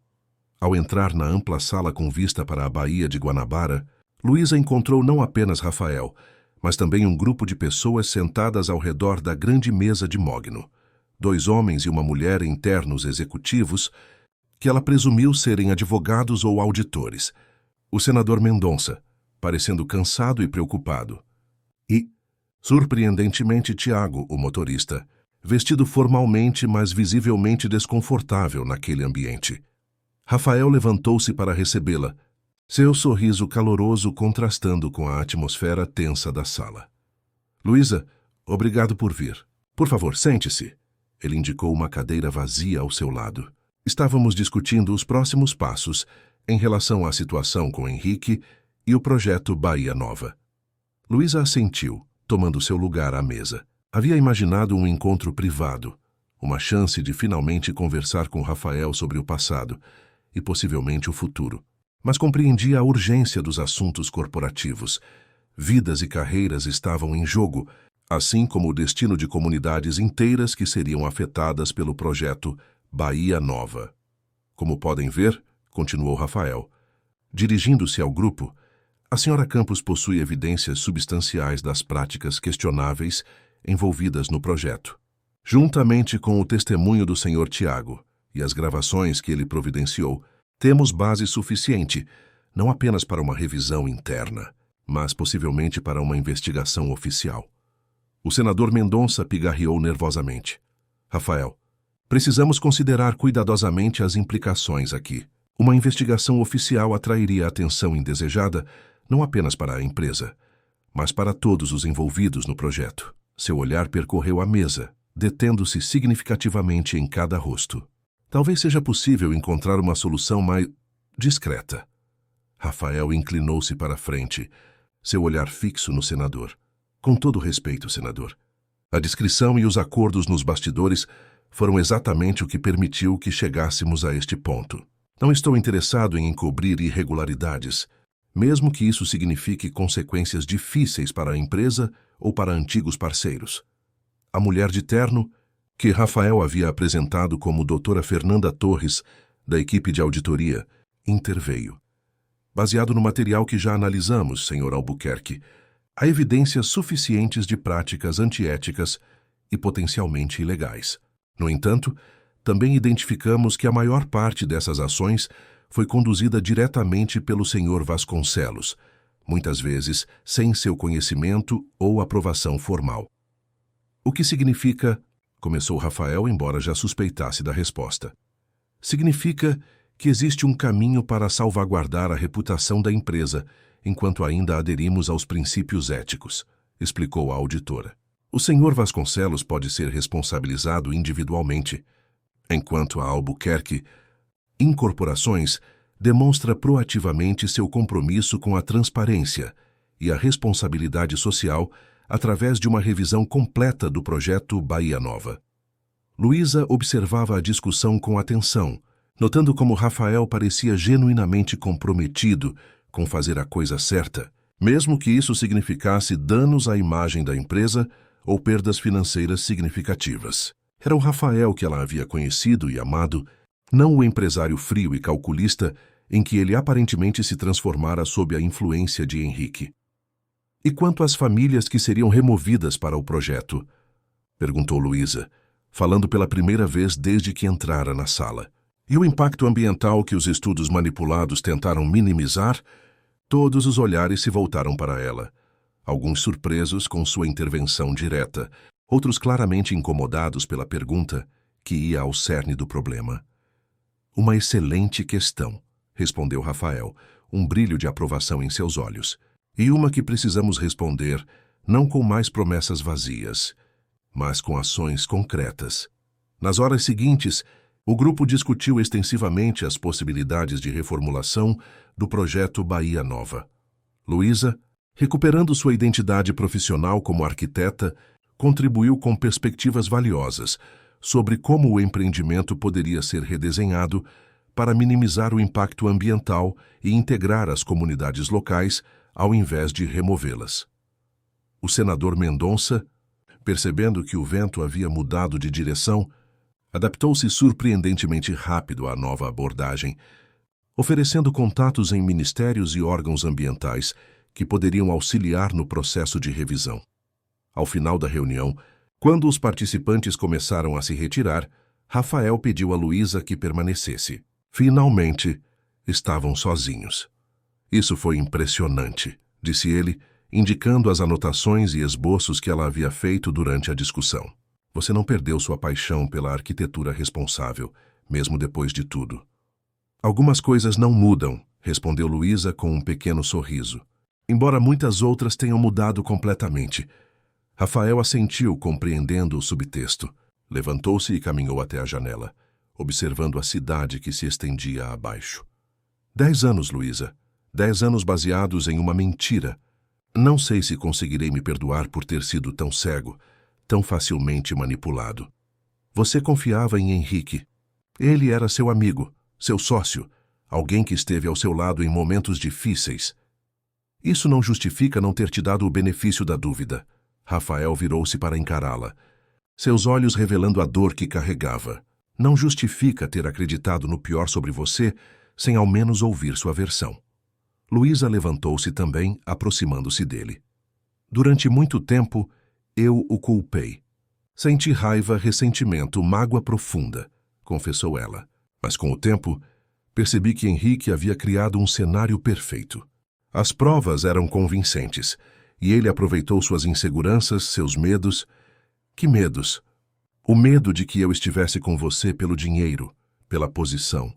Ao entrar na ampla sala com vista para a Baía de Guanabara, Luísa encontrou não apenas Rafael, mas também um grupo de pessoas sentadas ao redor da grande mesa de mogno. 2 homens e uma mulher em ternos executivos, que ela presumiu serem advogados ou auditores. O senador Mendonça, parecendo cansado e preocupado. E, surpreendentemente, Tiago, o motorista, vestido formalmente, mas visivelmente desconfortável naquele ambiente. Rafael levantou-se para recebê-la, seu sorriso caloroso contrastando com a atmosfera tensa da sala. Luísa, obrigado por vir. Por favor, sente-se. Ele indicou uma cadeira vazia ao seu lado. Estávamos discutindo os próximos passos em relação à situação com Henrique e o projeto Bahia Nova. Luísa assentiu, tomando seu lugar à mesa. Havia imaginado um encontro privado, uma chance de finalmente conversar com Rafael sobre o passado e possivelmente o futuro. Mas compreendia a urgência dos assuntos corporativos. Vidas e carreiras estavam em jogo, assim como o destino de comunidades inteiras que seriam afetadas pelo projeto Bahia Nova. Como podem ver, continuou Rafael, dirigindo-se ao grupo, a Sra. Campos possui evidências substanciais das práticas questionáveis envolvidas no projeto. Juntamente com o testemunho do Sr. Tiago e as gravações que ele providenciou, temos base suficiente, não apenas para uma revisão interna, mas possivelmente para uma investigação oficial. O senador Mendonça pigarreou nervosamente. Rafael, precisamos considerar cuidadosamente as implicações aqui. Uma investigação oficial atrairia a atenção indesejada não apenas para a empresa, mas para todos os envolvidos no projeto. Seu olhar percorreu a mesa, detendo-se significativamente em cada rosto. Talvez seja possível encontrar uma solução mais discreta. Rafael inclinou-se para a frente, seu olhar fixo no senador. Com todo respeito, senador. A discrição e os acordos nos bastidores foram exatamente o que permitiu que chegássemos a este ponto. Não estou interessado em encobrir irregularidades, mesmo que isso signifique consequências difíceis para a empresa ou para antigos parceiros. A mulher de terno, que Rafael havia apresentado como doutora Fernanda Torres, da equipe de auditoria, interveio. Baseado no material que já analisamos, Sr. Albuquerque, há evidências suficientes de práticas antiéticas e potencialmente ilegais. No entanto, também identificamos que a maior parte dessas ações foi conduzida diretamente pelo Sr. Vasconcelos, muitas vezes sem seu conhecimento ou aprovação formal. O que significa, começou Rafael, embora já suspeitasse da resposta. Significa que existe um caminho para salvaguardar a reputação da empresa, enquanto ainda aderimos aos princípios éticos, explicou a auditora. O Sr. Vasconcelos pode ser responsabilizado individualmente, enquanto a Albuquerque Incorporações demonstra proativamente seu compromisso com a transparência e a responsabilidade social através de uma revisão completa do projeto Bahia Nova. Luísa observava a discussão com atenção, notando como Rafael parecia genuinamente comprometido com fazer a coisa certa, mesmo que isso significasse danos à imagem da empresa ou perdas financeiras significativas. Era o Rafael que ela havia conhecido e amado, não o empresário frio e calculista em que ele aparentemente se transformara sob a influência de Henrique. E quanto às famílias que seriam removidas para o projeto? Perguntou Luísa, falando pela primeira vez desde que entrara na sala. E o impacto ambiental que os estudos manipulados tentaram minimizar? Todos os olhares se voltaram para ela, alguns surpresos com sua intervenção direta, outros claramente incomodados pela pergunta que ia ao cerne do problema. Uma excelente questão, respondeu Rafael, um brilho de aprovação em seus olhos, e uma que precisamos responder não com mais promessas vazias, mas com ações concretas. Nas horas seguintes, o grupo discutiu extensivamente as possibilidades de reformulação do projeto Bahia Nova. Luísa, recuperando sua identidade profissional como arquiteta, contribuiu com perspectivas valiosas sobre como o empreendimento poderia ser redesenhado para minimizar o impacto ambiental e integrar as comunidades locais ao invés de removê-las. O senador Mendonça, percebendo que o vento havia mudado de direção, adaptou-se surpreendentemente rápido à nova abordagem, oferecendo contatos em ministérios e órgãos ambientais que poderiam auxiliar no processo de revisão. Ao final da reunião, quando os participantes começaram a se retirar, Rafael pediu a Luísa que permanecesse. Finalmente, estavam sozinhos. Isso foi impressionante, disse ele, indicando as anotações e esboços que ela havia feito durante a discussão. Você não perdeu sua paixão pela arquitetura responsável, mesmo depois de tudo. Algumas coisas não mudam, respondeu Luísa com um pequeno sorriso, embora muitas outras tenham mudado completamente. Rafael assentiu, compreendendo o subtexto. Levantou-se e caminhou até a janela, observando a cidade que se estendia abaixo. 10 anos, Luísa. 10 anos baseados em uma mentira. Não sei se conseguirei me perdoar por ter sido tão cego, tão facilmente manipulado. Você confiava em Henrique. Ele era seu amigo, seu sócio, alguém que esteve ao seu lado em momentos difíceis. Isso não justifica não ter te dado o benefício da dúvida. Rafael virou-se para encará-la, seus olhos revelando a dor que carregava. Não justifica ter acreditado no pior sobre você sem ao menos ouvir sua versão. Luísa levantou-se também, aproximando-se dele. Durante muito tempo, eu o culpei. Senti raiva, ressentimento, mágoa profunda, confessou ela. Mas com o tempo, percebi que Henrique havia criado um cenário perfeito. As provas eram convincentes, e ele aproveitou suas inseguranças, seus medos. Que medos? O medo de que eu estivesse com você pelo dinheiro, pela posição.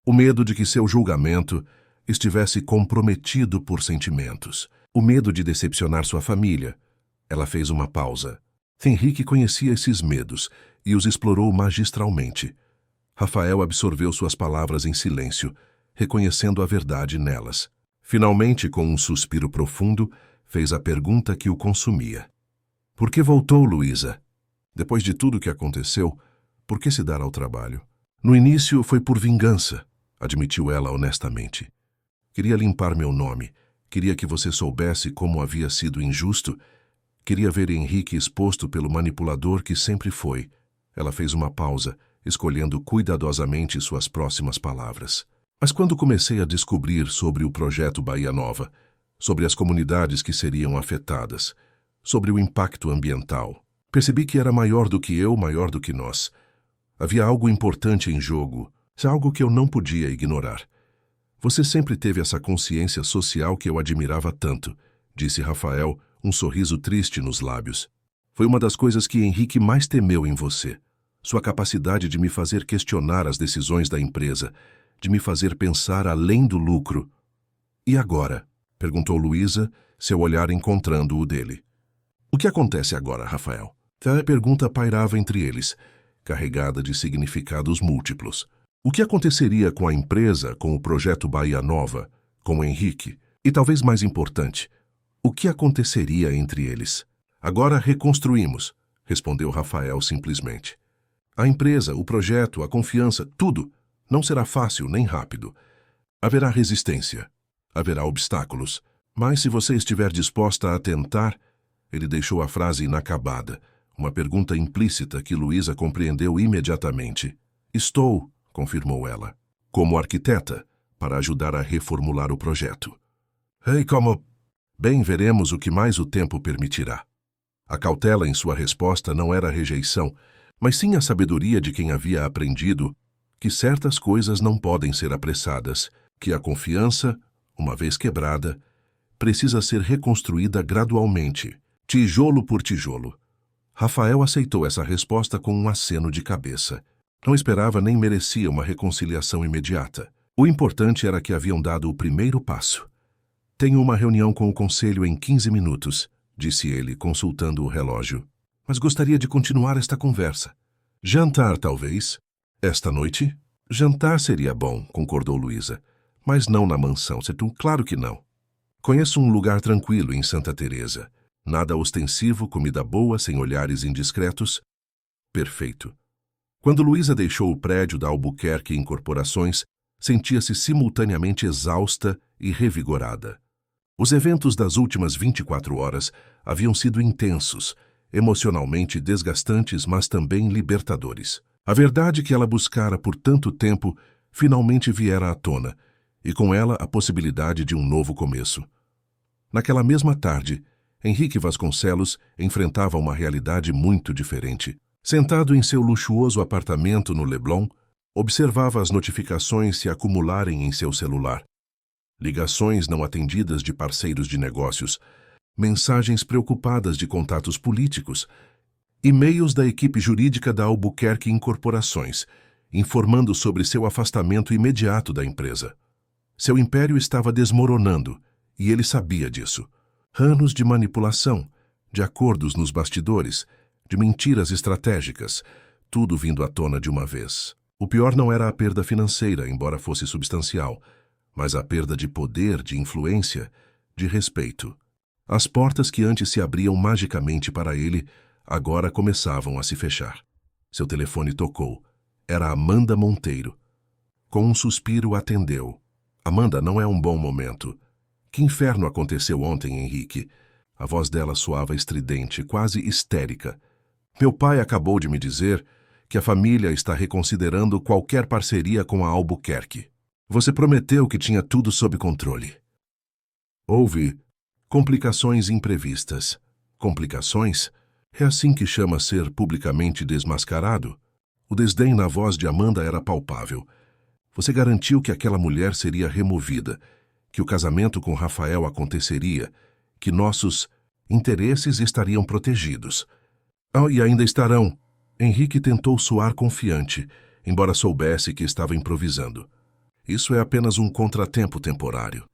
O medo de que seu julgamento estivesse comprometido por sentimentos. O medo de decepcionar sua família. Ela fez uma pausa. Henrique conhecia esses medos e os explorou magistralmente. Rafael absorveu suas palavras em silêncio, reconhecendo a verdade nelas. Finalmente, com um suspiro profundo, fez a pergunta que o consumia. Por que voltou, Luísa? Depois de tudo o que aconteceu, por que se dar ao trabalho? No início foi por vingança, admitiu ela honestamente. Queria limpar meu nome, queria que você soubesse como havia sido injusto, queria ver Henrique exposto pelo manipulador que sempre foi. Ela fez uma pausa, escolhendo cuidadosamente suas próximas palavras. Mas quando comecei a descobrir sobre o projeto Bahia Nova, sobre as comunidades que seriam afetadas, sobre o impacto ambiental, percebi que era maior do que eu, maior do que nós. Havia algo importante em jogo, algo que eu não podia ignorar. Você sempre teve essa consciência social que eu admirava tanto, disse Rafael, um sorriso triste nos lábios. Foi uma das coisas que Henrique mais temeu em você. Sua capacidade de me fazer questionar as decisões da empresa, de me fazer pensar além do lucro. E agora? Perguntou Luísa, seu olhar encontrando o dele. O que acontece agora, Rafael? A pergunta pairava entre eles, carregada de significados múltiplos. O que aconteceria com a empresa, com o projeto Bahia Nova, com Henrique? E talvez mais importante, o que aconteceria entre eles? Agora reconstruímos, respondeu Rafael simplesmente. A empresa, o projeto, a confiança, tudo não será fácil nem rápido. Haverá resistência, haverá obstáculos, mas se você estiver disposta a tentar, ele deixou a frase inacabada, uma pergunta implícita que Luísa compreendeu imediatamente. Estou, confirmou ela, como arquiteta, para ajudar a reformular o projeto. Ei, como... Bem, veremos o que mais o tempo permitirá. A cautela em sua resposta não era rejeição, mas sim a sabedoria de quem havia aprendido que certas coisas não podem ser apressadas, que a confiança, uma vez quebrada, precisa ser reconstruída gradualmente, tijolo por tijolo. Rafael aceitou essa resposta com um aceno de cabeça. Não esperava nem merecia uma reconciliação imediata. O importante era que haviam dado o primeiro passo. Tenho uma reunião com o conselho em 15 minutos, disse ele, consultando o relógio. Mas gostaria de continuar esta conversa. Jantar, talvez? Esta noite? Jantar seria bom, concordou Luísa. Mas não na mansão, claro que não. Conheço um lugar tranquilo em Santa Teresa. Nada ostensivo, comida boa, sem olhares indiscretos. Perfeito. Quando Luísa deixou o prédio da Albuquerque Incorporações, sentia-se simultaneamente exausta e revigorada. Os eventos das últimas 24 horas haviam sido intensos, emocionalmente desgastantes, mas também libertadores. A verdade que ela buscara por tanto tempo finalmente viera à tona, e com ela a possibilidade de um novo começo. Naquela mesma tarde, Henrique Vasconcelos enfrentava uma realidade muito diferente. Sentado em seu luxuoso apartamento no Leblon, observava as notificações se acumularem em seu celular. Ligações não atendidas de parceiros de negócios, mensagens preocupadas de contatos políticos, e-mails da equipe jurídica da Albuquerque Incorporações, informando sobre seu afastamento imediato da empresa. Seu império estava desmoronando, e ele sabia disso. Anos de manipulação, de acordos nos bastidores, de mentiras estratégicas, tudo vindo à tona de uma vez. O pior não era a perda financeira, embora fosse substancial, mas a perda de poder, de influência, de respeito. As portas que antes se abriam magicamente para ele, agora começavam a se fechar. Seu telefone tocou. Era Amanda Monteiro. Com um suspiro atendeu. Amanda, não é um bom momento. Que inferno aconteceu ontem, Henrique? A voz dela soava estridente, quase histérica. Meu pai acabou de me dizer que a família está reconsiderando qualquer parceria com a Albuquerque. Você prometeu que tinha tudo sob controle. Houve complicações imprevistas. Complicações? É assim que chama ser publicamente desmascarado? O desdém na voz de Amanda era palpável. Você garantiu que aquela mulher seria removida, que o casamento com Rafael aconteceria, que nossos interesses estariam protegidos. E ainda estarão. Henrique tentou soar confiante, embora soubesse que estava improvisando. Isso é apenas um contratempo temporário.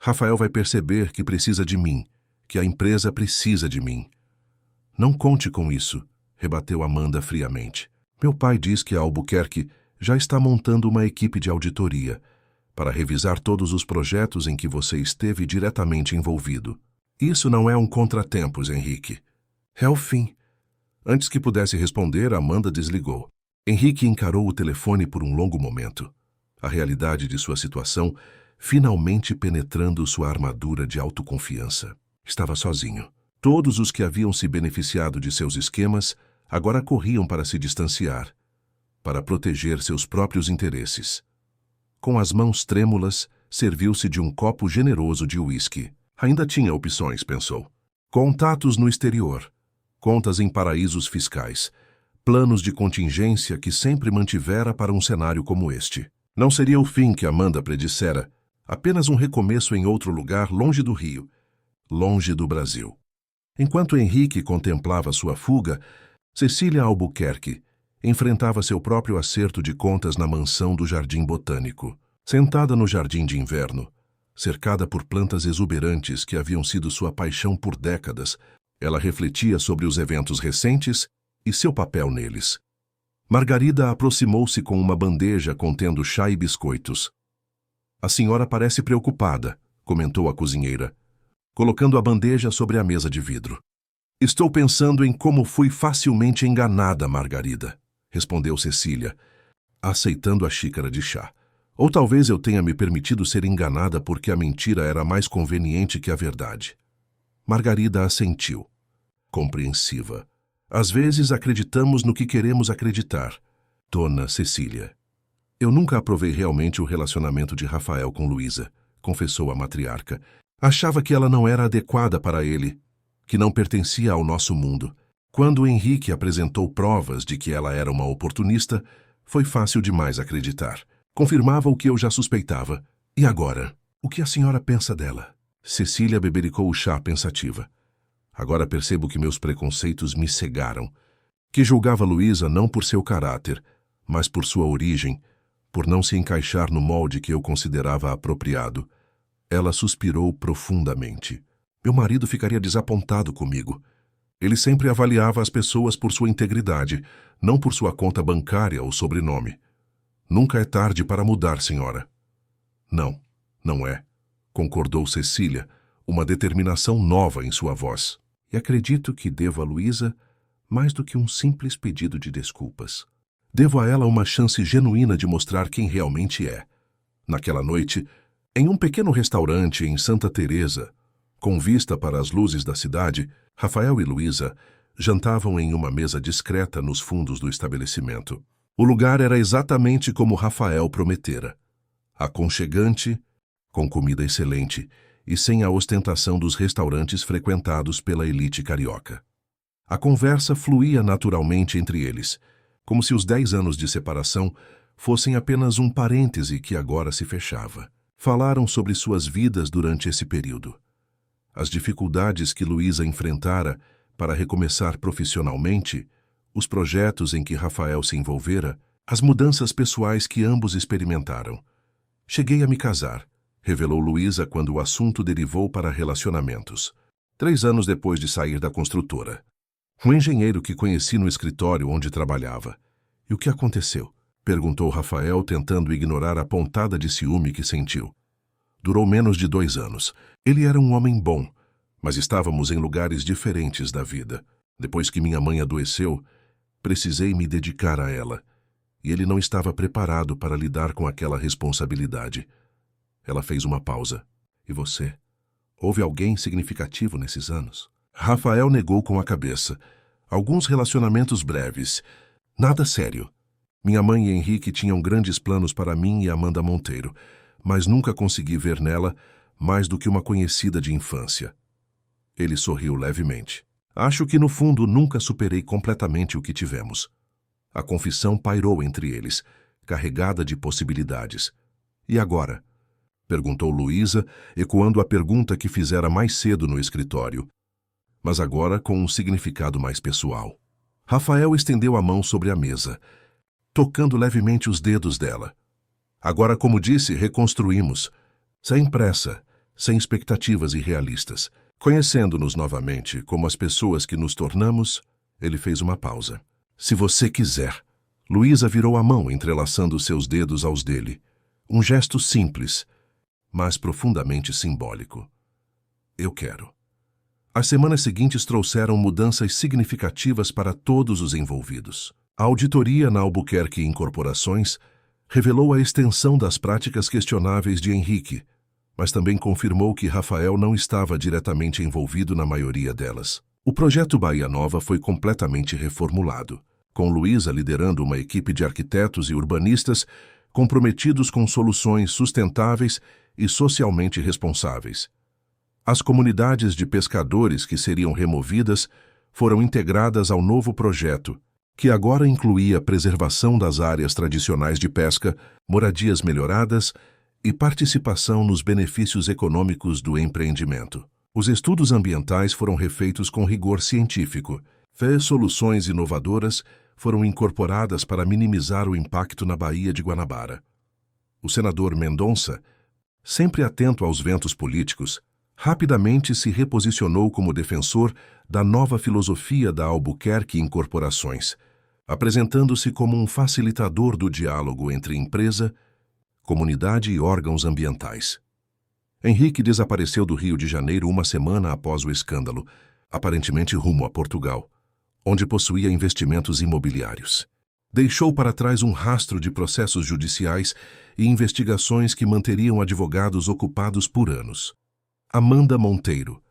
Rafael vai perceber que precisa de mim, que a empresa precisa de mim. Não conte com isso, rebateu Amanda friamente. Meu pai diz que a Albuquerque já está montando uma equipe de auditoria para revisar todos os projetos em que você esteve diretamente envolvido. Isso não é um contratempo, Henrique. É o fim. Antes que pudesse responder, Amanda desligou. Henrique encarou o telefone por um longo momento. A realidade de sua situação finalmente penetrando sua armadura de autoconfiança. Estava sozinho. Todos os que haviam se beneficiado de seus esquemas agora corriam para se distanciar, para proteger seus próprios interesses. Com as mãos trêmulas, serviu-se de um copo generoso de uísque. Ainda tinha opções, pensou. Contatos no exterior, contas em paraísos fiscais, planos de contingência que sempre mantivera para um cenário como este. Não seria o fim que Amanda predissera, apenas um recomeço em outro lugar longe do Rio, longe do Brasil. Enquanto Henrique contemplava sua fuga, Cecília Albuquerque enfrentava seu próprio acerto de contas na mansão do Jardim Botânico. Sentada no jardim de inverno, cercada por plantas exuberantes que haviam sido sua paixão por décadas, ela refletia sobre os eventos recentes e seu papel neles. Margarida aproximou-se com uma bandeja contendo chá e biscoitos. A senhora parece preocupada, comentou a cozinheira, colocando a bandeja sobre a mesa de vidro. Estou pensando em como fui facilmente enganada, Margarida, respondeu Cecília, aceitando a xícara de chá. Ou talvez eu tenha me permitido ser enganada porque a mentira era mais conveniente que a verdade. Margarida assentiu, compreensiva. Às vezes acreditamos no que queremos acreditar, Dona Cecília. Eu nunca aprovei realmente o relacionamento de Rafael com Luísa, confessou a matriarca. Achava que ela não era adequada para ele, que não pertencia ao nosso mundo. Quando Henrique apresentou provas de que ela era uma oportunista, foi fácil demais acreditar. Confirmava o que eu já suspeitava. E agora? O que a senhora pensa dela? Cecília bebericou o chá pensativa. Agora percebo que meus preconceitos me cegaram. Que julgava Luísa não por seu caráter, mas por sua origem, por não se encaixar no molde que eu considerava apropriado. Ela suspirou profundamente. Meu marido ficaria desapontado comigo. Ele sempre avaliava as pessoas por sua integridade, não por sua conta bancária ou sobrenome. Nunca é tarde para mudar, senhora. Não, não é, concordou Cecília, uma determinação nova em sua voz. E acredito que devo a Luísa mais do que um simples pedido de desculpas. Devo a ela uma chance genuína de mostrar quem realmente é. Naquela noite, em um pequeno restaurante em Santa Teresa, com vista para as luzes da cidade, Rafael e Luísa jantavam em uma mesa discreta nos fundos do estabelecimento. O lugar era exatamente como Rafael prometera. Aconchegante, com comida excelente e sem a ostentação dos restaurantes frequentados pela elite carioca. A conversa fluía naturalmente entre eles, como se os 10 anos de separação fossem apenas um parêntese que agora se fechava. Falaram sobre suas vidas durante esse período. As dificuldades que Luísa enfrentara para recomeçar profissionalmente, os projetos em que Rafael se envolvera, as mudanças pessoais que ambos experimentaram. Cheguei a me casar, revelou Luísa quando o assunto derivou para relacionamentos. 3 anos depois de sair da construtora. Um engenheiro que conheci no escritório onde trabalhava. E o que aconteceu? Perguntou Rafael, tentando ignorar a pontada de ciúme que sentiu. Durou menos de 2 anos. Ele era um homem bom, mas estávamos em lugares diferentes da vida. Depois que minha mãe adoeceu, precisei me dedicar a ela, e ele não estava preparado para lidar com aquela responsabilidade. Ela fez uma pausa. E você? Houve alguém significativo nesses anos? Rafael negou com a cabeça. Alguns relacionamentos breves. Nada sério. Minha mãe e Henrique tinham grandes planos para mim e Amanda Monteiro, mas nunca consegui ver nela mais do que uma conhecida de infância. Ele sorriu levemente. Acho que, no fundo, nunca superei completamente o que tivemos. A confissão pairou entre eles, carregada de possibilidades. E agora? Perguntou Luísa, ecoando a pergunta que fizera mais cedo no escritório, mas agora com um significado mais pessoal. Rafael estendeu a mão sobre a mesa, tocando levemente os dedos dela. Agora, como disse, reconstruímos, sem pressa, sem expectativas irrealistas. Conhecendo-nos novamente como as pessoas que nos tornamos, ele fez uma pausa. Se você quiser. Luísa virou a mão, entrelaçando seus dedos aos dele. Um gesto simples, mas profundamente simbólico. Eu quero. As semanas seguintes trouxeram mudanças significativas para todos os envolvidos. A auditoria na Albuquerque Incorporações revelou a extensão das práticas questionáveis de Henrique, mas também confirmou que Rafael não estava diretamente envolvido na maioria delas. O projeto Bahia Nova foi completamente reformulado, com Luísa liderando uma equipe de arquitetos e urbanistas comprometidos com soluções sustentáveis e socialmente responsáveis. As comunidades de pescadores que seriam removidas foram integradas ao novo projeto, que agora incluía a preservação das áreas tradicionais de pesca, moradias melhoradas e participação nos benefícios econômicos do empreendimento. Os estudos ambientais foram refeitos com rigor científico. Soluções inovadoras foram incorporadas para minimizar o impacto na Baía de Guanabara. O senador Mendonça, sempre atento aos ventos políticos, rapidamente se reposicionou como defensor da nova filosofia da Albuquerque Incorporações, apresentando-se como um facilitador do diálogo entre empresa, comunidade e órgãos ambientais. Henrique desapareceu do Rio de Janeiro uma semana após o escândalo, aparentemente rumo a Portugal, onde possuía investimentos imobiliários. Deixou para trás um rastro de processos judiciais e investigações que manteriam advogados ocupados por anos. Amanda Monteiro,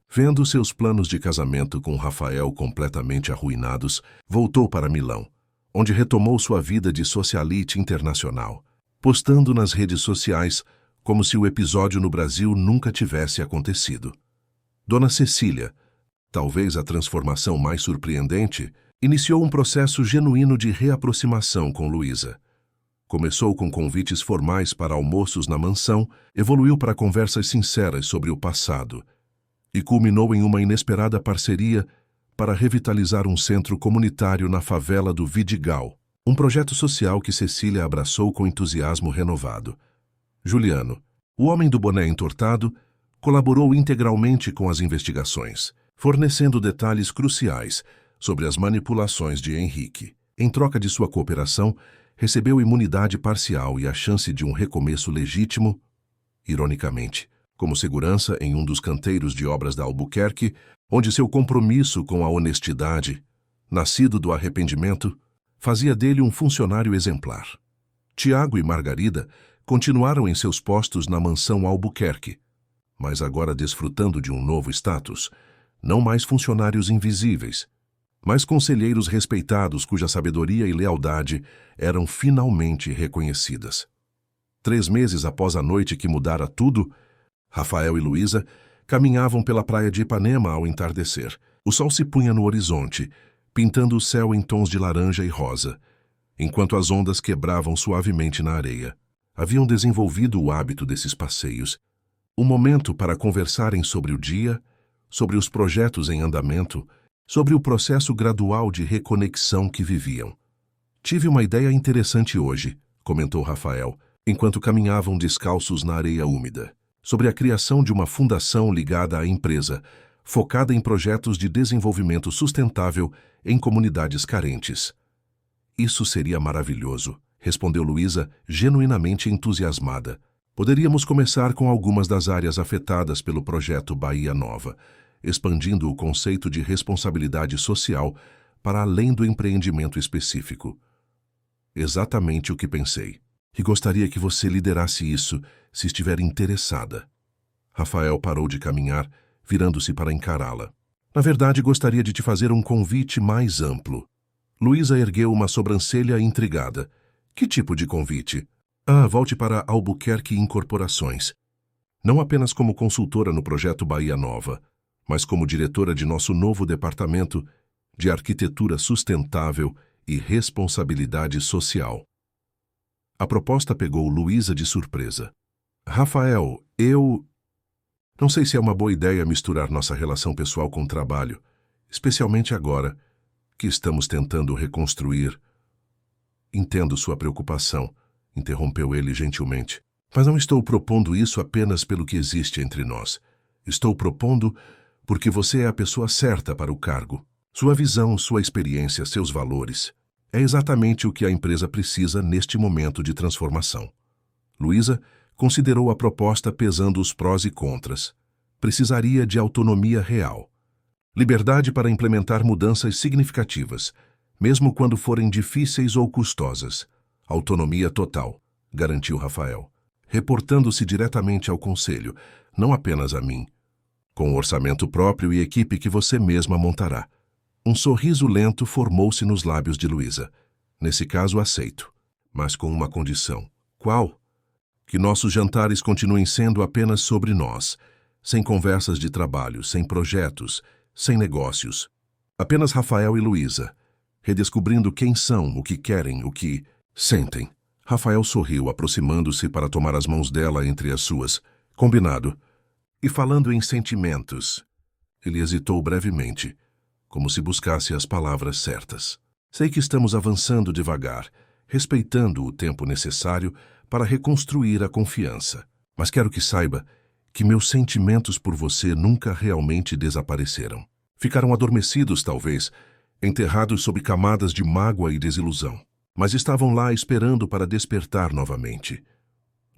vendo seus planos de casamento com Rafael completamente arruinados, voltou para Milão, onde retomou sua vida de socialite internacional, postando nas redes sociais como se o episódio no Brasil nunca tivesse acontecido. Dona Cecília, talvez a transformação mais surpreendente, iniciou um processo genuíno de reaproximação com Luísa. Começou com convites formais para almoços na mansão, evoluiu para conversas sinceras sobre o passado e culminou em uma inesperada parceria para revitalizar um centro comunitário na favela do Vidigal, um projeto social que Cecília abraçou com entusiasmo renovado. Juliano, o homem do boné entortado, colaborou integralmente com as investigações, fornecendo detalhes cruciais sobre as manipulações de Henrique. Em troca de sua cooperação, recebeu imunidade parcial e a chance de um recomeço legítimo, ironicamente, como segurança em um dos canteiros de obras da Albuquerque, onde seu compromisso com a honestidade, nascido do arrependimento, fazia dele um funcionário exemplar. Tiago e Margarida continuaram em seus postos na mansão Albuquerque, mas agora desfrutando de um novo status, não mais funcionários invisíveis, mas conselheiros respeitados cuja sabedoria e lealdade eram finalmente reconhecidas. 3 meses após a noite que mudara tudo, Rafael e Luísa caminhavam pela praia de Ipanema ao entardecer. O sol se punha no horizonte, pintando o céu em tons de laranja e rosa, enquanto as ondas quebravam suavemente na areia. Haviam desenvolvido o hábito desses passeios, um momento para conversarem sobre o dia, sobre os projetos em andamento, sobre o processo gradual de reconexão que viviam. Tive uma ideia interessante hoje, comentou Rafael, enquanto caminhavam descalços na areia úmida, sobre a criação de uma fundação ligada à empresa, focada em projetos de desenvolvimento sustentável em comunidades carentes. Isso seria maravilhoso, respondeu Luísa, genuinamente entusiasmada. Poderíamos começar com algumas das áreas afetadas pelo projeto Bahia Nova, expandindo o conceito de responsabilidade social para além do empreendimento específico. Exatamente o que pensei. E gostaria que você liderasse isso, se estiver interessada. Rafael parou de caminhar, virando-se para encará-la. Na verdade, gostaria de te fazer um convite mais amplo. Luísa ergueu uma sobrancelha intrigada. Que tipo de convite? Volte para Albuquerque Incorporações. Não apenas como consultora no projeto Bahia Nova, mas como diretora de nosso novo departamento de arquitetura sustentável e responsabilidade social. A proposta pegou Luísa de surpresa. Rafael, não sei se é uma boa ideia misturar nossa relação pessoal com o trabalho, especialmente agora que estamos tentando reconstruir. Entendo sua preocupação, interrompeu ele gentilmente. Mas não estou propondo isso apenas pelo que existe entre nós. Estou propondo porque você é a pessoa certa para o cargo. Sua visão, sua experiência, seus valores. É exatamente o que a empresa precisa neste momento de transformação. Luísa considerou a proposta pesando os prós e contras. Precisaria de autonomia real. Liberdade para implementar mudanças significativas, mesmo quando forem difíceis ou custosas. Autonomia total, garantiu Rafael, reportando-se diretamente ao conselho, não apenas a mim. Com orçamento próprio e equipe que você mesma montará. Um sorriso lento formou-se nos lábios de Luísa. Nesse caso, aceito, mas com uma condição. qual? Que nossos jantares continuem sendo apenas sobre nós, sem conversas de trabalho, sem projetos, sem negócios. Apenas Rafael e Luísa, redescobrindo quem são, o que querem, o que sentem. Rafael sorriu, aproximando-se para tomar as mãos dela entre as suas. Combinado. E falando em sentimentos, ele hesitou brevemente, como se buscasse as palavras certas. Sei que estamos avançando devagar, respeitando o tempo necessário para reconstruir a confiança. Mas quero que saiba que meus sentimentos por você nunca realmente desapareceram. Ficaram adormecidos, talvez, enterrados sob camadas de mágoa e desilusão. Mas estavam lá esperando para despertar novamente.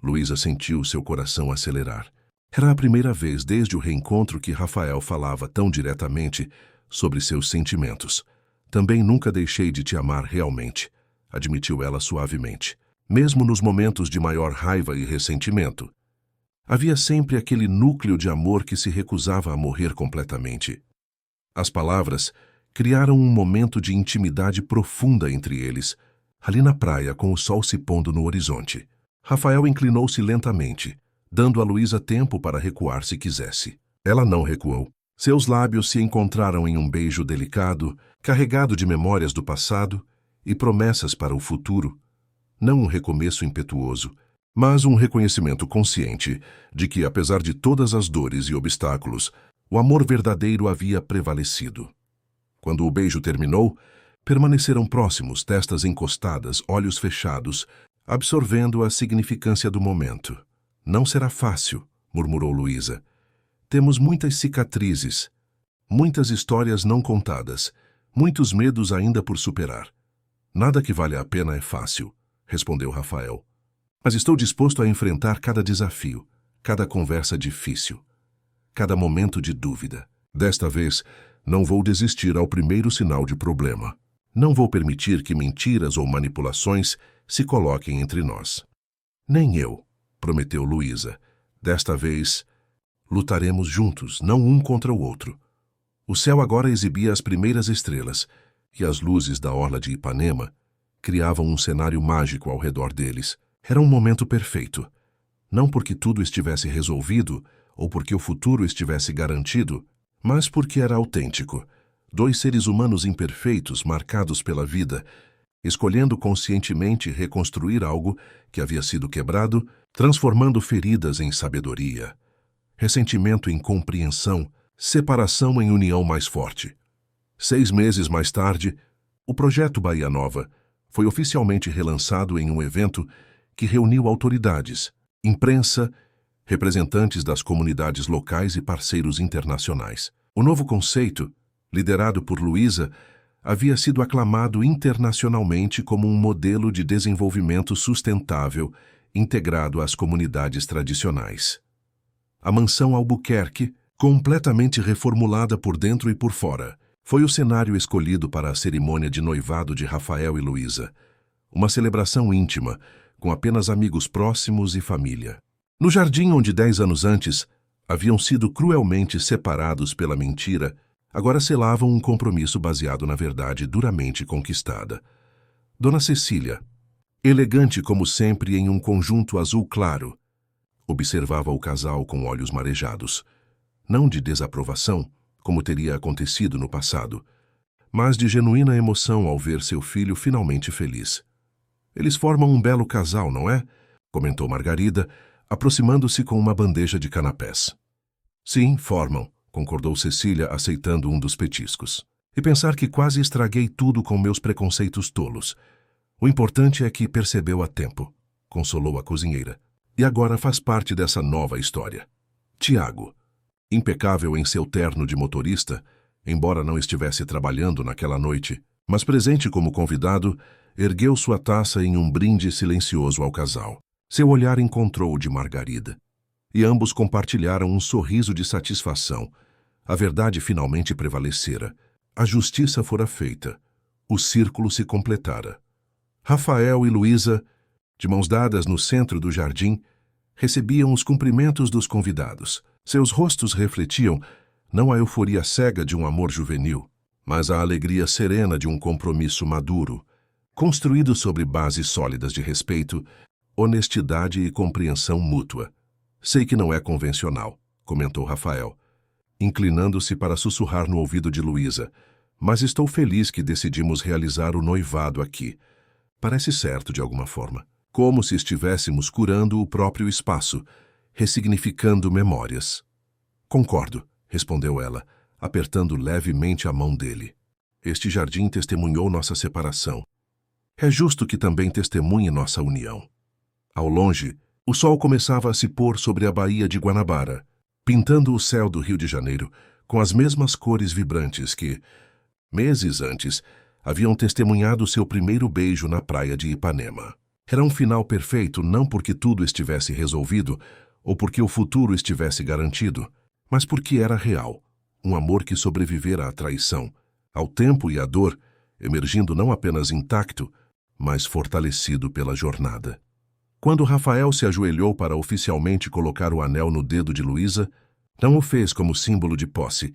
Luísa sentiu seu coração acelerar. Era a primeira vez desde o reencontro que Rafael falava tão diretamente sobre seus sentimentos. Também nunca deixei de te amar realmente, admitiu ela suavemente. Mesmo nos momentos de maior raiva e ressentimento, havia sempre aquele núcleo de amor que se recusava a morrer completamente. As palavras criaram um momento de intimidade profunda entre eles, ali na praia com o sol se pondo no horizonte. Rafael inclinou-se lentamente, dando a Luísa tempo para recuar se quisesse. Ela não recuou. Seus lábios se encontraram em um beijo delicado, carregado de memórias do passado e promessas para o futuro. Não um recomeço impetuoso, mas um reconhecimento consciente de que, apesar de todas as dores e obstáculos, o amor verdadeiro havia prevalecido. Quando o beijo terminou, permaneceram próximos, testas encostadas, olhos fechados, absorvendo a significância do momento. Não será fácil, murmurou Luísa. Temos muitas cicatrizes, muitas histórias não contadas, muitos medos ainda por superar. Nada que valha a pena é fácil, respondeu Rafael. Mas estou disposto a enfrentar cada desafio, cada conversa difícil, cada momento de dúvida. Desta vez, não vou desistir ao primeiro sinal de problema. Não vou permitir que mentiras ou manipulações se coloquem entre nós. Nem eu, prometeu Luísa. Desta vez, lutaremos juntos, não um contra o outro. O céu agora exibia as primeiras estrelas, e as luzes da orla de Ipanema criavam um cenário mágico ao redor deles. Era um momento perfeito. Não porque tudo estivesse resolvido ou porque o futuro estivesse garantido, mas porque era autêntico. Dois seres humanos imperfeitos, marcados pela vida, escolhendo conscientemente reconstruir algo que havia sido quebrado, transformando feridas em sabedoria, ressentimento em compreensão, separação em união mais forte. 6 meses mais tarde, o projeto Bahia Nova foi oficialmente relançado em um evento que reuniu autoridades, imprensa, representantes das comunidades locais e parceiros internacionais. O novo conceito, liderado por Luísa, havia sido aclamado internacionalmente como um modelo de desenvolvimento sustentável integrado às comunidades tradicionais. A mansão Albuquerque, completamente reformulada por dentro e por fora, foi o cenário escolhido para a cerimônia de noivado de Rafael e Luísa. Uma celebração íntima, com apenas amigos próximos e família. No jardim onde 10 anos antes haviam sido cruelmente separados pela mentira, agora selavam um compromisso baseado na verdade duramente conquistada. Dona Cecília, elegante como sempre em um conjunto azul claro, observava o casal com olhos marejados, não de desaprovação, como teria acontecido no passado, mas de genuína emoção ao ver seu filho finalmente feliz. Eles formam um belo casal, não é? Comentou Margarida, aproximando-se com uma bandeja de canapés. Sim, formam, concordou Cecília, aceitando um dos petiscos. E pensar que quase estraguei tudo com meus preconceitos tolos. O importante é que percebeu a tempo, consolou a cozinheira. E agora faz parte dessa nova história. Tiago, impecável em seu terno de motorista, embora não estivesse trabalhando naquela noite, mas presente como convidado, ergueu sua taça em um brinde silencioso ao casal. Seu olhar encontrou o de Margarida, e ambos compartilharam um sorriso de satisfação. A verdade finalmente prevalecera. A justiça fora feita. O círculo se completara. Rafael e Luísa, de mãos dadas no centro do jardim, recebiam os cumprimentos dos convidados. Seus rostos refletiam não a euforia cega de um amor juvenil, mas a alegria serena de um compromisso maduro, construído sobre bases sólidas de respeito, honestidade e compreensão mútua. Sei que não é convencional, comentou Rafael, inclinando-se para sussurrar no ouvido de Luísa, mas estou feliz que decidimos realizar o noivado aqui. Parece certo de alguma forma, como se estivéssemos curando o próprio espaço, ressignificando memórias. Concordo, respondeu ela, apertando levemente a mão dele. Este jardim testemunhou nossa separação. É justo que também testemunhe nossa união. Ao longe, o sol começava a se pôr sobre a baía de Guanabara, pintando o céu do Rio de Janeiro com as mesmas cores vibrantes que, meses antes, haviam testemunhado seu primeiro beijo na praia de Ipanema. Era um final perfeito não porque tudo estivesse resolvido ou porque o futuro estivesse garantido, mas porque era real, um amor que sobrevivera à traição, ao tempo e à dor, emergindo não apenas intacto, mas fortalecido pela jornada. Quando Rafael se ajoelhou para oficialmente colocar o anel no dedo de Luísa, não o fez como símbolo de posse,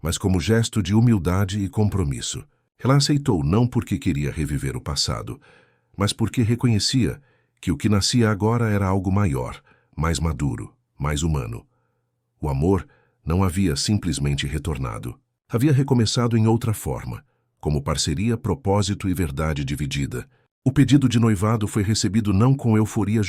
mas como gesto de humildade e compromisso. Ela aceitou não porque queria reviver o passado, mas porque reconhecia que o que nascia agora era algo maior, mais maduro, mais humano. O amor não havia simplesmente retornado. Havia recomeçado em outra forma, como parceria, propósito e verdade dividida. O pedido de noivado foi recebido não com euforia